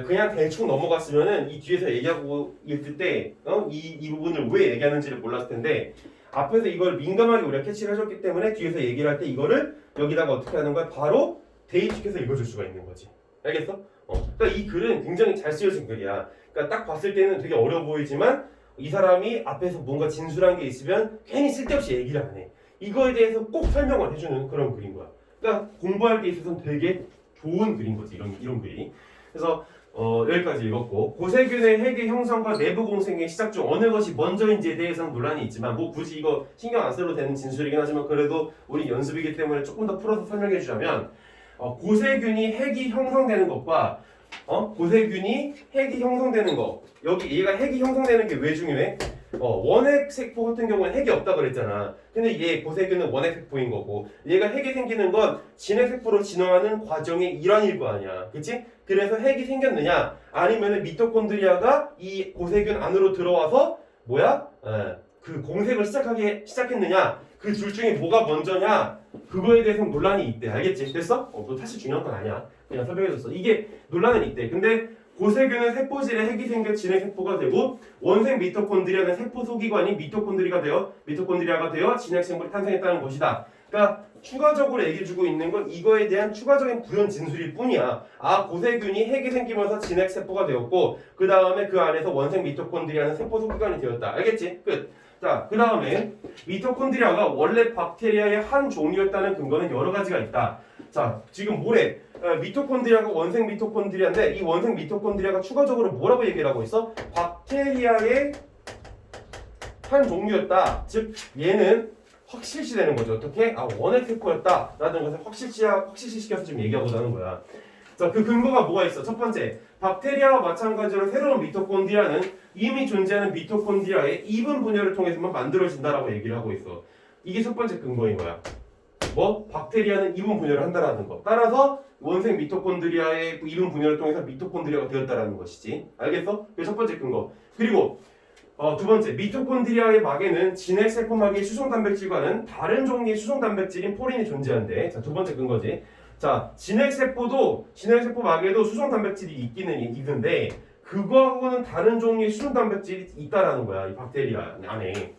그냥 대충 넘어갔으면은 이 뒤에서 얘기하고 있을 때 이 부분을 왜 얘기하는지를 몰랐을 텐데 앞에서 이걸 민감하게 우리가 캐치를 해줬기 때문에 뒤에서 얘기를 할 때 이거를 여기다가 어떻게 하는 거야? 바로 대입시켜서 읽어줄 수가 있는 거지. 알겠어? 그러니까 이 글은 굉장히 잘 쓰여진 글이야. 그러니까 딱 봤을 때는 되게 어려 보이지만 이 사람이 앞에서 뭔가 진술한 게 있으면 괜히 쓸데없이 얘기를 안 해. 이거에 대해서 꼭 설명을 해주는 그런 글인 거야. 그러니까 공부할 때 있어서는 되게 좋은 글인 거지. 이런 글이. 그래서 여기까지 읽었고, 고세균의 핵의 형성과 내부 공생의 시작 중 어느 것이 먼저인지에 대해서는 논란이 있지만 뭐 굳이 이거 신경 안 써도 되는 진술이긴 하지만 그래도 우리 연습이기 때문에 조금 더 풀어서 설명해 주자면 고세균이 핵이 형성되는 것과 고세균이 핵이 형성되는 거, 여기 얘가 핵이 형성되는 게 왜 중요해? 원핵 세포 같은 경우는 핵이 없다 그랬잖아. 근데 얘 고세균은 원핵 세포인 거고 얘가 핵이 생기는 건 진핵 세포로 진화하는 과정의 일환일 거 아니야. 그치? 그래서 핵이 생겼느냐 아니면은 미토콘드리아가 이 고세균 안으로 들어와서 그 공생을 시작했느냐 그 둘 중에 뭐가 먼저냐 그거에 대해서 논란이 있대. 알겠지? 됐어? 뭐 사실 중요한 건 아니야. 그냥 설명해줬어. 이게 논란은 있대. 근데 고세균은 세포질에 핵이 생겨 진핵 세포가 되고 원생 미토콘드리아는 세포 소기관이 미토콘드리아가 되어 진핵 생물이 탄생했다는 것이다. 그러니까 추가적으로 얘기해주고 있는 건 이거에 대한 추가적인 부연 진술일 뿐이야. 고세균이 핵이 생기면서 진핵 세포가 되었고 그 다음에 그 안에서 원생 미토콘드리아는 세포 소기관이 되었다. 알겠지? 끝. 자, 그 다음에 미토콘드리아가 원래 박테리아의 한 종류였다는 근거는 여러 가지가 있다. 자, 지금 뭐래? 미토콘드리아가 원생 미토콘드리아인데 이 원생 미토콘드리아가 추가적으로 뭐라고 얘기를 하고 있어? 박테리아의 한 종류였다. 즉 얘는 확실시되는 거죠. 어떻게? 원핵 세포였다라는 것을 확실시시켜서 지금 얘기하고자 하는 거야. 자, 그 근거가 뭐가 있어? 첫 번째, 박테리아와 마찬가지로 새로운 미토콘드리아는 이미 존재하는 미토콘드리아의 이분 분열을 통해서만 만들어진다라고 얘기를 하고 있어. 이게 첫 번째 근거인 거야. 박테리아는 이분 분열을 한다라는 거. 따라서 원생 미토콘드리아의 이분 분열을 통해서 미토콘드리아가 되었다라는 것이지. 알겠어? 그게 첫 번째 근거. 그리고 두 번째, 미토콘드리아의 막에는 진핵 세포막의 수송 단백질과는 다른 종류의 수송 단백질인 포린이 존재한대. 자, 두 번째 근거지. 자, 진핵 세포 막에도 수송 단백질이 있기는 있는데 그거하고는 다른 종류의 수송 단백질이 있다라는 거야. 이 박테리아 안에.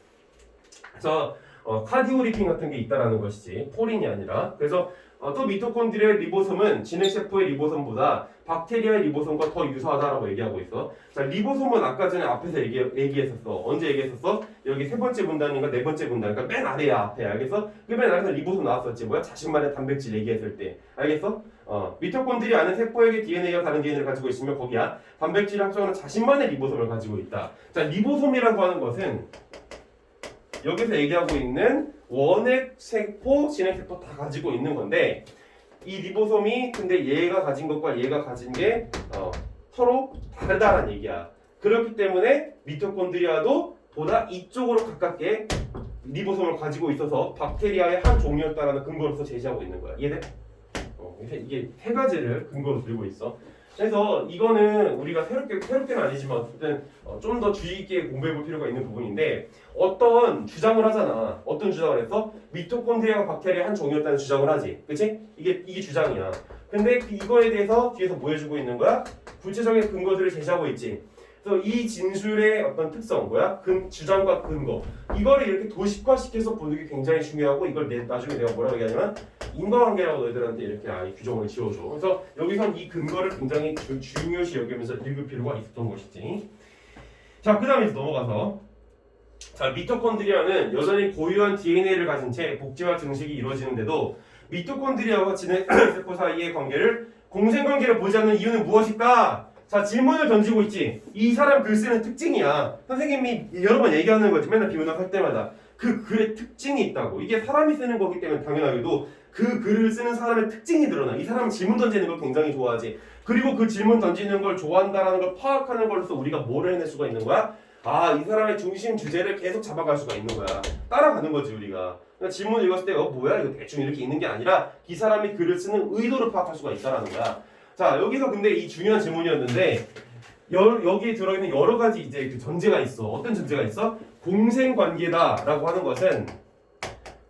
그래서 카디오리핀 같은 게 있다라는 것이지 포린이 아니라. 그래서 또 미토콘드리아의 리보솜은 진핵세포의 리보솜보다 박테리아의 리보솜과 더 유사하다라고 얘기하고 있어. 자, 리보솜은 아까 전에 앞에서 얘기했었어. 언제 얘기했었어? 여기 세 번째 분단인가 네 번째 분단. 그러니까 맨 아래야 앞에. 알겠어? 그 맨 아래에서 리보솜 나왔었지. 뭐야? 자신만의 단백질 얘기했을 때. 알겠어? 미토콘드리아는 세포에게 DNA와 다른 DNA를 가지고 있으며 거기야 단백질을 합성하는 자신만의 리보솜을 가지고 있다. 자, 리보솜이라고 하는 것은 여기서 얘기하고 있는 원핵세포, 진핵세포 다 가지고 있는 건데 이 리보솜이 근데 얘가 가진 것과 얘가 가진 게 서로 다르다는 얘기야. 그렇기 때문에 미토콘드리아도 보다 이쪽으로 가깝게 리보솜을 가지고 있어서 박테리아의 한 종류였다라는 근거로서 제시하고 있는 거야. 이해돼? 이게 세 가지를 근거로 들고 있어. 그래서 이거는 우리가 새롭게는 아니지만 어쨌든 좀 더 주의 있게 공부해 볼 필요가 있는 부분인데 어떤 주장을 하잖아. 어떤 주장을 했어? 미토콘드리아가 박테리아 한 종이었다는 주장을 하지. 그치? 이게 주장이야. 근데 이거에 대해서 뒤에서 뭐 해주고 있는 거야? 구체적인 근거들을 제시하고 있지. 그래서 이 진술의 어떤 특성, 주장과 근거 이거를 이렇게 도식화시켜서 보는 게 굉장히 중요하고 이걸 나중에 내가 뭐라고 얘기하냐면 인과관계라고 너희들한테 이렇게 아예 규정을 지어줘. 그래서 여기선 이 근거를 굉장히 중요시 여기면서 읽을 필요가 있었던 것이지. 자, 그 다음에 넘어가서 자, 미토콘드리아는 여전히 고유한 DNA를 가진 채 복제와 증식이 이루어지는데도 미토콘드리아와 진핵세포 사이의 관계를 공생관계로 보지 않는 이유는 무엇일까? 자, 질문을 던지고 있지. 이 사람 글 쓰는 특징이야. 선생님이 여러 번 얘기하는 거지. 맨날 비문학 할 때마다. 그 글의 특징이 있다고. 이게 사람이 쓰는 거기 때문에 당연하게도 그 글을 쓰는 사람의 특징이 드러나. 이 사람은 질문 던지는 걸 굉장히 좋아하지. 그리고 그 질문 던지는 걸 좋아한다는 걸 파악하는 걸로서 우리가 뭐를 해낼 수가 있는 거야? 이 사람의 중심 주제를 계속 잡아갈 수가 있는 거야. 따라가는 거지 우리가. 그러니까 질문을 읽었을 때 뭐야? 이거 대충 이렇게 있는 게 아니라 이 사람이 글을 쓰는 의도를 파악할 수가 있다라는 거야. 자, 여기서 근데 이 중요한 질문이었는데 여기에 들어있는 여러 가지 이제 그 전제가 있어. 어떤 전제가 있어? 공생관계다라고 하는 것은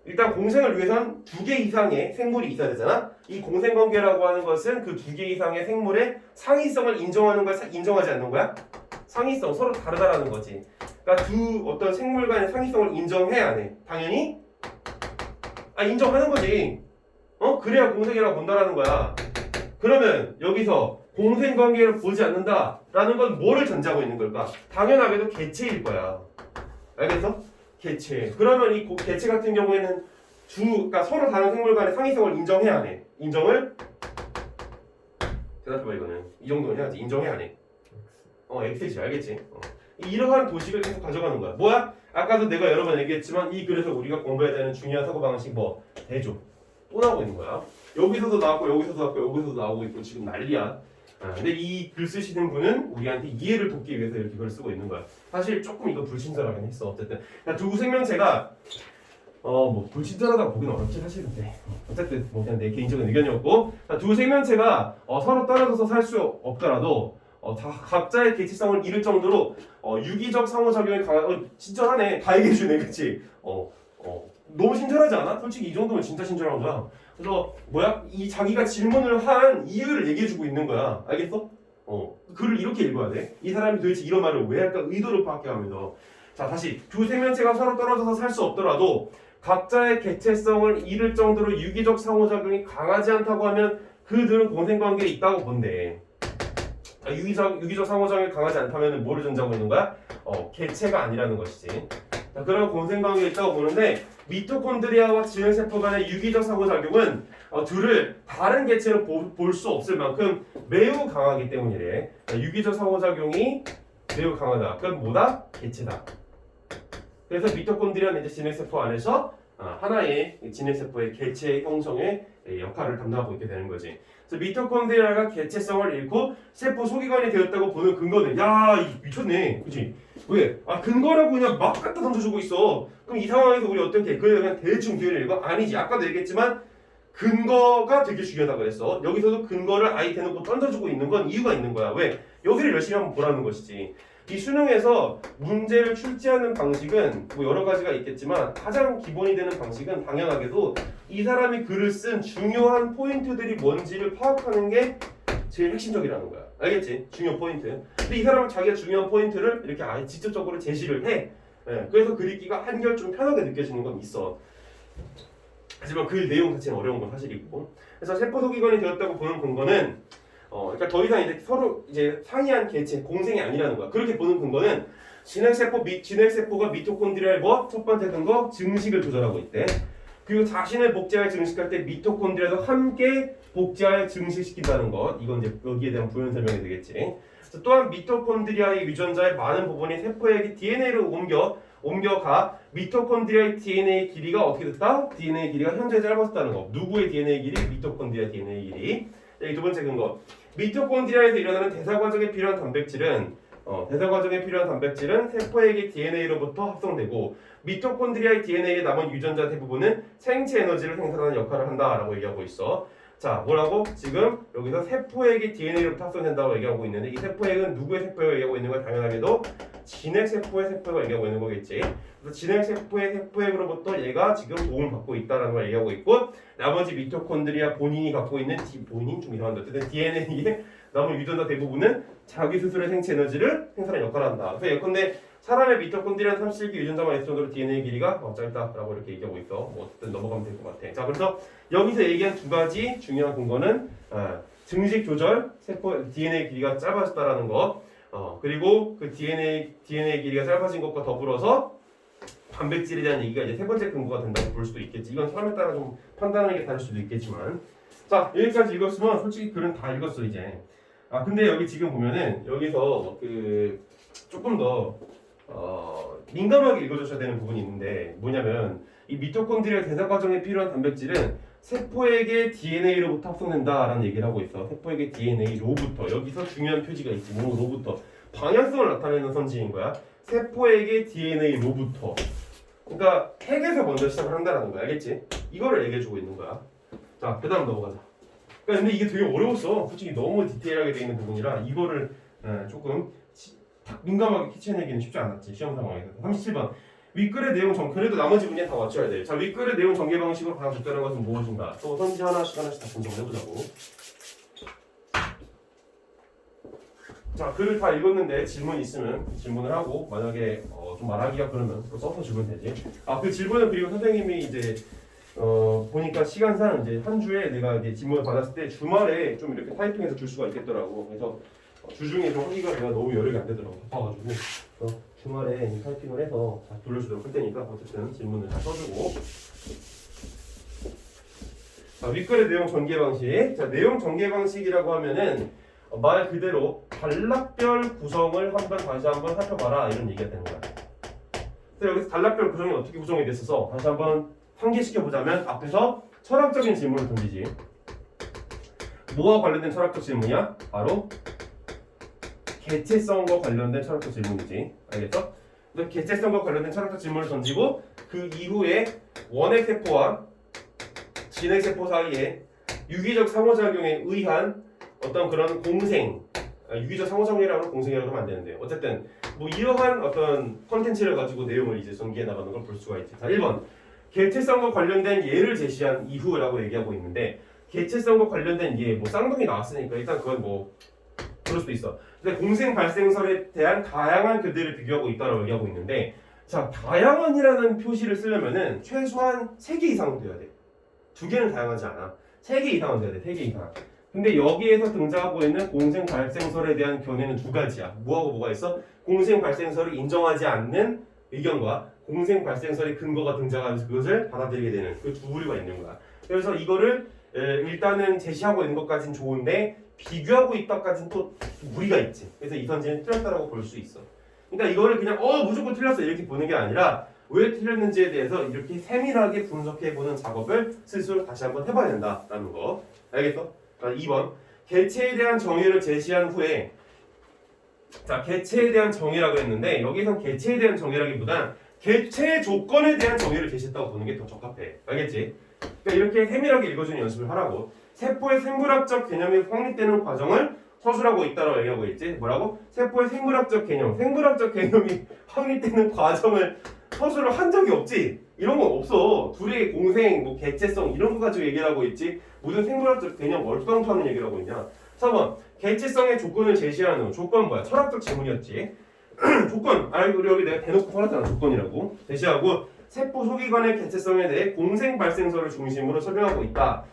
일단 공생을 위해선 2개 이상의 생물이 있어야 되잖아. 이 공생관계라고 하는 것은 그 2개 이상의 생물의 상위성을 인정하는 거야, 인정하지 않는 거야? 상위성, 서로 다르다라는 거지. 그러니까 어떤 생물 간의 상위성을 인정해 안 해? 당연히 인정하는 거지. 그래야 공생이라고 본다라는 거야. 그러면 여기서 공생관계를 보지 않는다라는 건 뭐를 전제하고 있는 걸까? 당연하게도 개체일 거야. 알겠어? 개체. 그러면 이 개체 같은 경우에는 그러니까 서로 다른 생물 간의 상위성을 인정해야 안 해? 인정을? 대답해봐 이거는. 이 정도는 해야지. 인정해 안 해? X지. 알겠지? 이러한 도식을 계속 가져가는 거야. 뭐야? 아까도 내가 여러 번 얘기했지만 이 글에서 우리가 공부해야 되는 중요한 사고방식 대조. 또 나오고 있는 거야. 여기서도 나왔고 여기서도 나왔고 여기서도 나오고 있고 지금 난리야. 근데 이 글 쓰시는 분은 우리한테 이해를 돕기 위해서 이렇게 글을 쓰고 있는 거야. 사실 조금 이거 불친절하긴 했어. 어쨌든 두 생명체가 불친절하다고 보기는 어렵지 사실. 근데 어쨌든 그냥 내 개인적인 의견이었고 두 생명체가 서로 떨어져서 살 수 없더라도 각자의 개체성을 잃을 정도로 유기적 상호작용이 강한 친절하네. 다 얘기해주네. 그치? 너무 친절하지 않아? 솔직히 이 정도면 진짜 친절한 거야. 그래서 이 자기가 질문을 한 이유를 얘기해주고 있는 거야. 알겠어? 글을 이렇게 읽어야 돼. 이 사람이 도대체 이런 말을 왜 할까? 의도를 파악해가면서. 자, 다시 두 생명체가 서로 떨어져서 살 수 없더라도 각자의 개체성을 잃을 정도로 유기적 상호작용이 강하지 않다고 하면 그들은 공생관계에 있다고 본대. 유기적 상호작용이 강하지 않다면 뭐를 전제하고 있는 거야? 개체가 아니라는 것이지. 자, 그런 공생관계에 있다고 보는데 미토콘드리아와 진핵세포 간의 유기적 상호작용은 둘을 다른 개체로 볼 수 없을 만큼 매우 강하기 때문이래. 유기적 상호작용이 매우 강하다. 그건 뭐다? 개체다. 그래서 미토콘드리아는 이제 진핵세포 안에서 하나의 진핵세포의 개체 형성의 역할을 담당하고 있게 되는 거지. 그래서 미토콘드리아가 개체성을 잃고 세포 소기관이 되었다고 보는 근거는 미쳤네. 그치? 왜? 근거라고 그냥 막 갖다 던져주고 있어. 그럼 이 상황에서 우리 어떻게 그냥 대충 기회를 읽어? 아니지. 아까도 얘기했지만 근거가 되게 중요하다고 그랬어. 여기서도 근거를 아예 대놓고 던져주고 있는 건 이유가 있는 거야. 왜? 여기를 열심히 한번 보라는 것이지. 이 수능에서 문제를 출제하는 방식은 여러 가지가 있겠지만 가장 기본이 되는 방식은 당연하게도 이 사람이 글을 쓴 중요한 포인트들이 뭔지를 파악하는 게 제일 핵심적이라는 거야. 알겠지? 중요 포인트. 근데 이 사람은 자기가 중요한 포인트를 이렇게 아예 직접적으로 제시를 해. 그래서 글 읽기가 한결 좀 편하게 느껴지는 건 있어. 하지만 그 내용 자체는 어려운 건 사실이고. 그래서 세포 소기관이 되었다고 보는 근거는 그러니까 더 이상 이제 서로 이제 상이한 개체, 공생이 아니라는 거야. 그렇게 보는 근거는 진핵세포가 미토콘드리아의 뭐? 첫 번째 근거, 증식을 조절하고 있대. 그리고 자신을 복제하여 증식할 때 미토콘드리아도 함께 복제하여 증식시킨다는 것. 이건 이제 여기에 대한 부연 설명이 되겠지. 또한 미토콘드리아의 유전자의 많은 부분이 세포의 DNA로 옮겨가 미토콘드리아의 DNA 길이가 어떻게 됐다? DNA 길이가 현재 짧아졌다는 거. 누구의 DNA 길이? 미토콘드리아 DNA 길이. 이 두 번째 근거. 미토콘드리아에서 일어나는 대사 과정에 필요한 단백질은 세포에게 DNA로부터 합성되고 미토콘드리아의 DNA에 남은 유전자 대부분은 생체 에너지를 생산하는 역할을 한다라고 얘기하고 있어. 자, 뭐라고? 지금 여기서 세포에게 DNA로부터 합성된다고 얘기하고 있는데 이 세포액은 누구의 세포액을 얘기하고 있는 거야? 당연하게도 진핵세포의 세포액을 얘기하고 있는 거겠지. 그래서 진핵세포의 세포액으로부터 얘가 지금 도움을 받고 있다는 걸 얘기하고 있고 나머지 미토콘드리아 본인이 갖고 있는 본인 좀 이상한데 어쨌든 DNA에 남은 유전자 대부분은 자기 스스로의 생체 에너지를 생산하는 역할을 한다. 그래서 예컨대 사람의 미토콘드리아 37개 유전자만 있을 정도로 DNA 길이가 짧다라고 이렇게 얘기하고 있어. 뭐 어쨌든 넘어가면 될 것 같아. 자, 그래서 여기서 얘기한 두 가지 중요한 근거는 증식 조절, 세포 DNA 길이가 짧아졌다라는 거. 그리고 그 DNA 길이가 짧아진 것과 더불어서 단백질에 대한 얘기가 이제 세 번째 근거가 된다고 볼 수도 있겠지. 이건 사람에 따라 좀 판단하는 게 다를 수도 있겠지만. 자, 여기까지 읽었으면 솔직히 글은 다 읽었어 이제. 근데 여기 지금 보면은 여기서 그 조금 더 민감하게 읽어주셔야 되는 부분이 있는데 뭐냐면 이 미토콘드리아 대사 과정에 필요한 단백질은 세포에게 DNA로부터 합성된다라는 얘기를 하고 있어. 세포에게 DNA로부터. 여기서 중요한 표지가 있지. 뭐로부터. 방향성을 나타내는 선지인 거야. 세포에게 DNA로부터. 그러니까 핵에서 먼저 시작을 한다는 거야. 알겠지? 이거를 얘기해주고 있는 거야. 자, 그 다음 넘어가자. 그러니까 근데 이게 되게 어려웠어. 솔직히 너무 디테일하게 되어 있는 부분이라 이거를 조금 딱 민감하게 캐치해내기는 쉽지 않았지. 시험 상황에서. 37번. 윗글의 내용 그래도 나머지 문제 다 맞춰야 돼. 자, 윗글의 내용 전개 방식으로 가장 적절한 것은 무엇인가? 또 선지 하나씩 다 분석을 해보자고. 자, 글을 다 읽었는데 질문 있으면 질문을 하고 만약에 좀 말하기가 그러면 또 써서 주면 되지. 그 질문은 그리고 선생님이 이제 보니까 시간상 이제 한 주에 내가 이제 질문을 받았을 때 주말에 좀 이렇게 타이핑해서 줄 수가 있겠더라고. 그래서 주중에 좀 하기가 내가 너무 여력이 안 되더라고. 바빠가지고. 주말에 타이핑을 해서 다 돌려주도록 할 테니까 어쨌든 질문을 다 써주고. 자, 윗글의 내용 전개 방식. 자, 내용 전개 방식이라고 하면은 말 그대로 단락별 구성을 다시 한번 살펴봐라 이런 얘기가 되는 거야. 그래서 여기서 단락별 구성이 어떻게 구성이 됐어서 다시 한번 상기시켜 보자면 앞에서 철학적인 질문을 던지지. 뭐와 관련된 철학적 질문이야? 바로 개체성과 관련된 철학적 질문이지. 알겠어? 그래서 개체성과 관련된 철학적 질문을 던지고 그 이후에 원핵세포와 진핵세포 사이에 유기적 상호작용에 의한 어떤 그런 공생, 유기적 상호작용이라고 공생이라고 하면 안 되는데 어쨌든 뭐 이러한 어떤 컨텐츠를 가지고 내용을 이제 전개해 나가는 걸 볼 수가 있지. 자, 1번. 개체성과 관련된 예를 제시한 이후라고 얘기하고 있는데 개체성과 관련된 예, 뭐 쌍둥이 나왔으니까 일단 그건 뭐 그럴 수도 있어. 근데 공생 발생설에 대한 다양한 글들을 비교하고 있다고 얘기하고 있는데 자, 다양한이라는 표시를 쓰려면은 최소한 3개 이상은 돼야 돼. 2개는 다양하지 않아. 3개 이상은 돼야 돼. 3개 이상. 근데 여기에서 등장하고 있는 공생 발생설에 대한 견해는 2가지야. 뭐하고 뭐가 있어? 공생 발생설을 인정하지 않는 의견과 공생 발생설의 근거가 등장하면서 그것을 받아들이게 되는 그 두 부류가 있는 거야. 그래서 이거를 일단은 제시하고 있는 것까지는 좋은데 비교하고 있다까지는 또 무리가 있지. 그래서 이 선지는 틀렸다라고 볼 수 있어. 그러니까 이거를 그냥 무조건 틀렸어 이렇게 보는 게 아니라 왜 틀렸는지에 대해서 이렇게 세밀하게 분석해보는 작업을 스스로 다시 한번 해봐야 된다라는 거. 알겠어? 2번. 개체에 대한 정의를 제시한 후에 자, 개체에 대한 정의라고 했는데 여기선 개체에 대한 정의라기보단 개체 조건에 대한 정의를 제시했다고 보는 게 더 적합해. 알겠지? 그러니까 이렇게 세밀하게 읽어주는 연습을 하라고. 세포의 생물학적 개념이 확립되는 과정을 서술하고 있다라고 얘기하고 있지. 뭐라고? 세포의 생물학적 개념이 확립되는 과정을 서술을 한 적이 없지. 이런 건 없어. 둘의 공생, 뭐 개체성 이런 거 가지고 얘기를 하고 있지. 무슨 생물학적 개념 얼토당토하는 얘기를 하고 있냐. 4번. 개체성의 조건을 제시하는 조건 뭐야? 철학적 질문이었지. 조건. 그리고 여기 내가 대놓고 써놨잖아. 조건이라고. 제시하고 세포 소기관의 개체성에 대해 공생 발생설을 중심으로 설명하고 있다.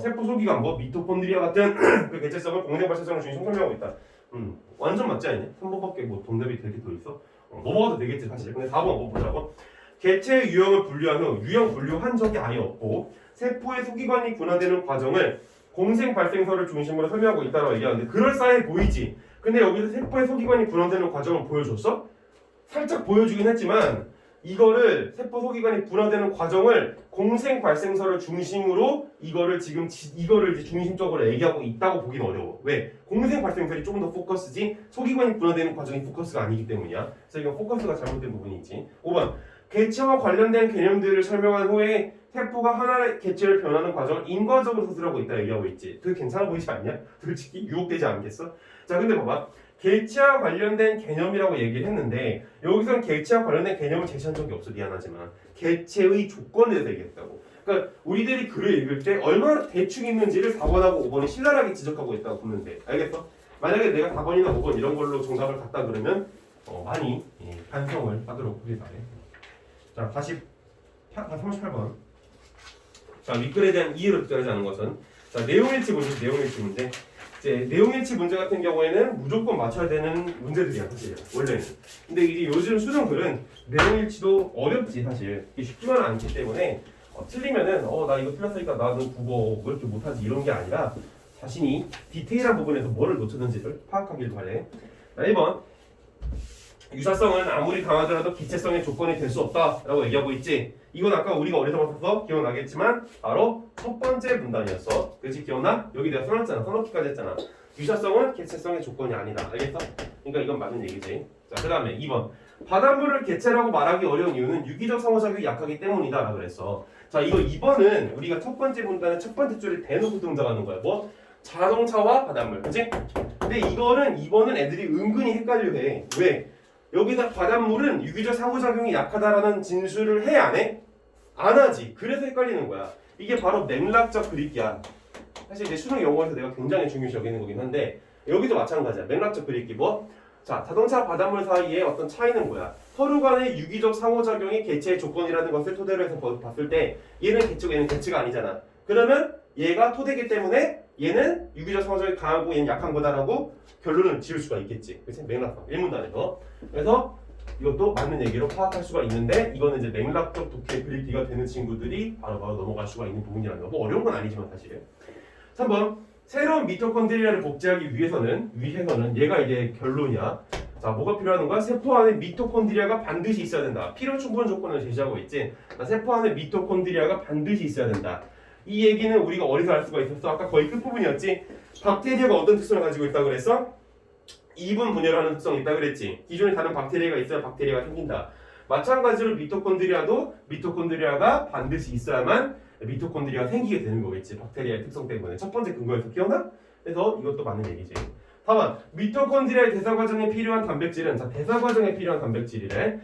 세포 소기관 뭐 미토콘드리아 같은 그 개체성을 공생 발생설을 중심으로 설명하고 있다. 완전 맞지 않냐? 3번밖에 뭐 동답이 되게 더 있어? 넘어가도 되겠지 사실. 근데 4번 한번 보자고. 개체의 유형을 분류한 후 유형 분류한 적이 아예 없고 세포의 소기관이 분화되는 과정을 공생 발생설을 중심으로 설명하고 있다고 얘기하는데 그럴싸해 보이지. 근데 여기서 세포의 소기관이 분화되는 과정을 보여줬어? 살짝 보여주긴 했지만 이거를 세포 소기관이 분화되는 과정을 공생 발생설을 중심으로 이거를 이제 중심적으로 얘기하고 있다고 보긴 어려워. 왜? 공생 발생설이 조금 더 포커스지 소기관이 분화되는 과정이 포커스가 아니기 때문이야. 그래서 이건 포커스가 잘못된 부분이 있지. 5번 개체와 관련된 개념들을 설명한 후에 세포가 하나의 개체를 변하는 과정을 인과적으로 서술하고 있다 얘기하고 있지. 그게 괜찮아 보이지 않냐? 솔직히 유혹되지 않겠어? 자 근데 봐봐. 개체와 관련된 개념이라고 얘기를 했는데 여기서는 개체와 관련된 개념을 제시한 적이 없어. 미안하지만 개체의 조건에 대해서 얘기했다고. 그러니까 우리들이 글을 읽을 때 얼마나 대충 있는지를 4번하고 5번이 신랄하게 지적하고 있다고 보면 돼. 알겠어? 만약에 내가 4번이나 5번 이런 걸로 정답을 갖다 그러면 많이 반성을 하도록 하길 바래. 자 다시 38번. 자 윗글에 대한 이해를 듣지 않은 것은 자 내용일치 문제. 이제 내용일치 문제 같은 경우에는 무조건 맞춰야 되는 문제들이야 사실 원래는. 근데 이게 요즘 수능 글은 내용일치도 어렵지 사실. 이게 쉽지만은 않기 때문에 틀리면은 나 이거 틀렸으니까 나는 국어 왜 이렇게 못하지 이런 게 아니라 자신이 디테일한 부분에서 뭐를 놓쳤는지를 파악하길 바래. 자 1번 유사성은 아무리 강하더라도 기체성의 조건이 될 수 없다라고 얘기하고 있지. 이건 아까 우리가 어디서 봤었어? 기억나겠지만 바로 첫 번째 문단이었어. 그렇지 기억나? 여기 내가 써놨잖아. 써놓기까지 했잖아. 유사성은 개체성의 조건이 아니다. 알겠어? 그러니까 이건 맞는 얘기지. 자 그 다음에 2번 바닷물을 개체라고 말하기 어려운 이유는 유기적 상호작용이 약하기 때문이다 라고 그랬어. 자 이거 2번은 우리가 첫 번째 문단의 첫 번째 줄에 대놓고 등장하는 거야. 뭐? 자동차와 바닷물. 그치? 근데 이거는 2번은 애들이 은근히 헷갈려해. 왜? 여기서 바닷물은 유기적 상호작용이 약하다라는 진술을 해 안 해? 안 하지. 그래서 헷갈리는 거야. 이게 바로 맥락적 그립기야. 사실 이제 수능 용어에서 내가 굉장히 중요시 여기는 거긴 한데 여기도 마찬가지야. 맥락적 그립기 뭐? 자, 자동차 바닷물 사이의 어떤 차이는 뭐야? 서로 간의 유기적 상호작용이 개체의 조건이라는 것을 토대로 해서 봤을 때 얘는 개체고 얘는 개체가 아니잖아. 그러면 얘가 토대기 때문에 얘는 유기적 상호작용이 강하고 얘는 약한 거다라고 결론을 지을 수가 있겠지. 그치? 맥락상 1문단에서. 그래서 이것도 맞는 얘기로 파악할 수가 있는데 이거는 이제 맥락적 독해 그립기가 되는 친구들이 바로바로 넘어갈 수가 있는 부분이라는 거. 뭐 어려운 건 아니지만 사실. 3번 새로운 미토콘드리아를 복제하기 위해서는 얘가 이제 결론이야. 자 뭐가 필요한 거야? 세포 안에 미토콘드리아가 반드시 있어야 된다. 필요 충분 조건을 제시하고 있지. 세포 안에 미토콘드리아가 반드시 있어야 된다. 이 얘기는 우리가 어디서 알 수가 있었어? 아까 거의 끝부분이었지. 박테리아가 어떤 특성을 가지고 있다고 그랬어? 이분 분열하는 특성이 있다고 그랬지. 기존에 다른 박테리아가 있어야 박테리아가 생긴다. 마찬가지로 미토콘드리아가 반드시 있어야만 미토콘드리아가 생기게 되는 거겠지. 박테리아의 특성 때문에. 첫 번째 근거에서 기억나? 그래서 이것도 맞는 얘기지. 4번 미토콘드리아의 대사 과정에 필요한 단백질은 자 대사 과정에 필요한 단백질이래.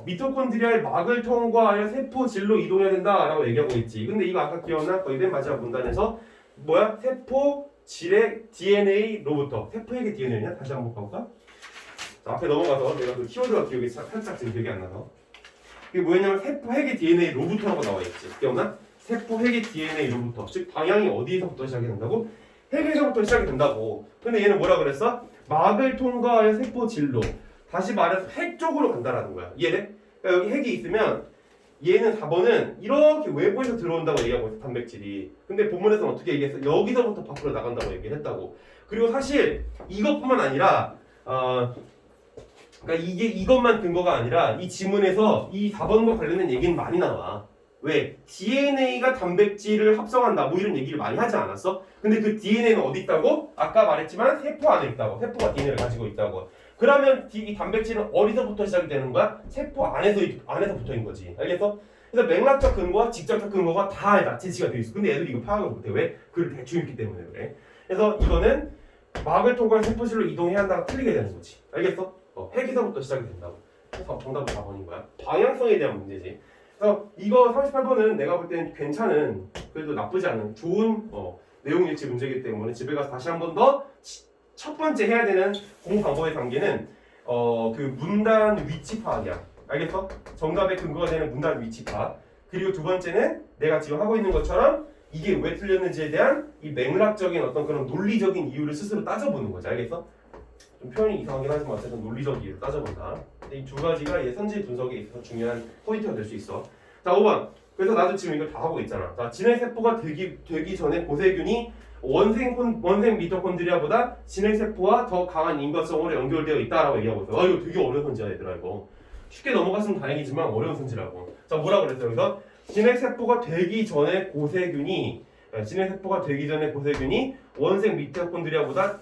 미토콘드리아의 막을 통과하여 세포질로 이동해야 된다라고 얘기하고 있지. 근데 이거 아까 기억나? 거의 맨 마지막 문단에서 뭐야? 세포질의 DNA로부터 세포에게 DNA냐? 다시 한번 볼까? 자, 앞에 넘어가서 내가 그 키워드가 기억이 살짝 지금 기억이 안 나서 이게 뭐냐면 세포핵의 DNA로부터라고 나와 있지. 기억나? 세포핵의 DNA로부터 즉 방향이 어디서부터 시작이 된다고? 핵에서부터 시작이 된다고. 근데 얘는 뭐라 그랬어? 막을 통과하여 세포질로 다시 말해서 핵 쪽으로 간다라는 거야. 이해돼? 그러니까 여기 핵이 있으면 얘는 4번은 이렇게 외부에서 들어온다고 얘기하고 있어. 단백질이. 근데 본문에서는 어떻게 얘기했어? 여기서부터 밖으로 나간다고 얘기를 했다고. 그리고 사실 이것뿐만 아니라 그러니까 이것만 근거가 아니라 이 지문에서 이 4번과 관련된 얘기는 많이 나와. 왜? DNA가 단백질을 합성한다 뭐 이런 얘기를 많이 하지 않았어? 근데 그 DNA는 어디 있다고? 아까 말했지만 세포 안에 있다고. 세포가 DNA를 가지고 있다고. 그러면 이 단백질은 어디서부터 시작이 되는 거야? 세포 안에서 붙어있는 거지. 알겠어? 그래서 맥락적 근거와 직접적 근거가 다 제시가 되어 있어. 근데 애들이 이거 파악을 못해. 왜? 글을 대충 읽기 때문에 그래. 그래서 이거는 막을 통과한 세포질로 이동해야 한다가 틀리게 되는 거지. 알겠어? 핵에서부터 시작이 된다고. 그래서 정답은 4번인 거야. 방향성에 대한 문제지. 그래서 이거 38번은 내가 볼 때는 괜찮은, 그래도 나쁘지 않은 좋은 내용일치 문제이기 때문에 집에 가서 다시 한 번 더 첫 번째 해야 되는 공부 방법의 단계는 그 문단 위치 파악이야. 알겠어? 정답의 근거가 되는 문단 위치파. 그리고 두 번째는 내가 지금 하고 있는 것처럼 이게 왜 틀렸는지에 대한 이 맥락적인 어떤 그런 논리적인 이유를 스스로 따져보는 거지. 알겠어? 좀 표현이 이상하긴 하지만 어쨌든 논리적 이유를 따져본다. 이 두 가지가 이 선지 분석에 있어서 중요한 포인트가 될 수 있어. 자, 5번. 그래서 나도 지금 이걸 다 하고 있잖아. 자, 진핵세포가 되기 전에 고세균이 원생 미토콘드리아보다 진핵세포와 더 강한 인과성으로 연결되어 있다라고 얘기하고 있어. 아, 이거 되게 어려운 선지야, 얘들아, 이거. 쉽게 넘어갔으면 다행이지만 어려운 선지라고. 자, 뭐라 그랬어요? 그래서 진핵세포가 되기 전에 고세균이 원생 미토콘드리아보다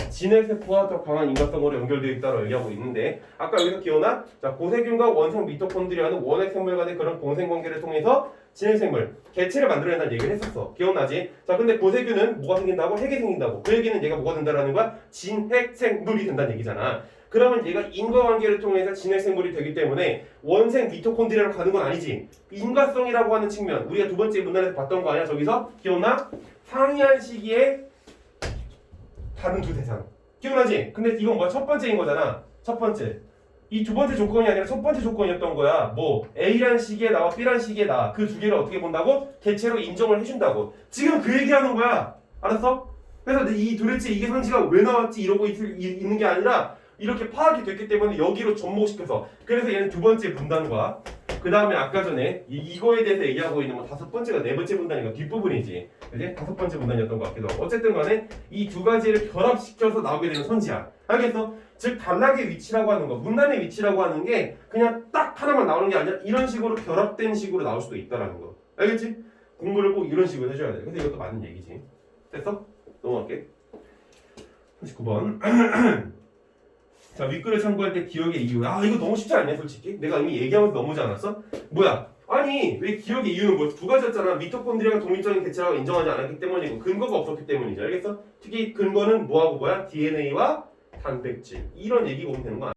진핵세포와 더 강한 인과성으로 연결되어 있다고 얘기하고 있는데 아까 여기서 기억나? 자, 고세균과 원생 미토콘드리아는 원핵 생물 간의 그런 공생관계를 통해서 진핵생물, 개체를 만들어낸다는 얘기를 했었어. 기억나지? 자, 근데 고세균은 뭐가 생긴다고? 핵이 생긴다고. 그 얘기는 얘가 뭐가 된다라는 거야? 진핵생물이 된다는 얘기잖아. 그러면 얘가 인과관계를 통해서 진핵생물이 되기 때문에 원생 미토콘드리아로 가는 건 아니지. 인과성이라고 하는 측면, 우리가 두 번째 문단에서 봤던 거 아니야? 저기서 기억나? 상이한 시기에 다른 두 대상. 기억나지? 근데 이건 뭐야? 첫 번째인 거잖아. 첫 번째. 이 두 번째 조건이 아니라 첫 번째 조건이었던 거야. 뭐 A란 시기에 나와 B란 시기에 나. 그 두 개를 어떻게 본다고? 개체로 인정을 해준다고. 지금 그 얘기하는 거야. 알았어? 그래서 도대체 이게 선지가 왜 나왔지 이러고 있는 게 아니라 이렇게 파악이 됐기 때문에 여기로 접목시켜서. 그래서 얘는 두 번째 문단과 그 다음에 아까 전에 이거에 대해서 얘기하고 있는 뭐 다섯 번째가 네 번째 문단이니까 뒷부분이지. 그지? 다섯 번째 문단이었던 것 같기도 하고. 어쨌든 간에 이 두 가지를 결합시켜서 나오게 되는 선지야. 알겠어? 즉 단락의 위치라고 하는 거, 문단의 위치라고 하는 게 그냥 딱 하나만 나오는 게 아니라 이런 식으로 결합된 식으로 나올 수도 있다라는 거. 알겠지? 공부를 꼭 이런 식으로 해줘야 돼. 근데 이것도 맞는 얘기지. 됐어? 넘어갈게. 39번. 자, 윗글을 참고할 때 기억의 이유. 아, 이거 너무 쉽지 않냐, 솔직히? 내가 이미 얘기하면서 넘어오지 않았어? 뭐야? 아니, 왜 기억의 이유는 뭐야? 두 가지였잖아. 미토콘드리아가 독립적인 개체라고 인정하지 않았기 때문이고 근거가 없었기 때문이지. 알겠어? 특히 근거는 뭐하고 뭐야? DNA와 단백질. 이런 얘기 보면 되는 거 아니야?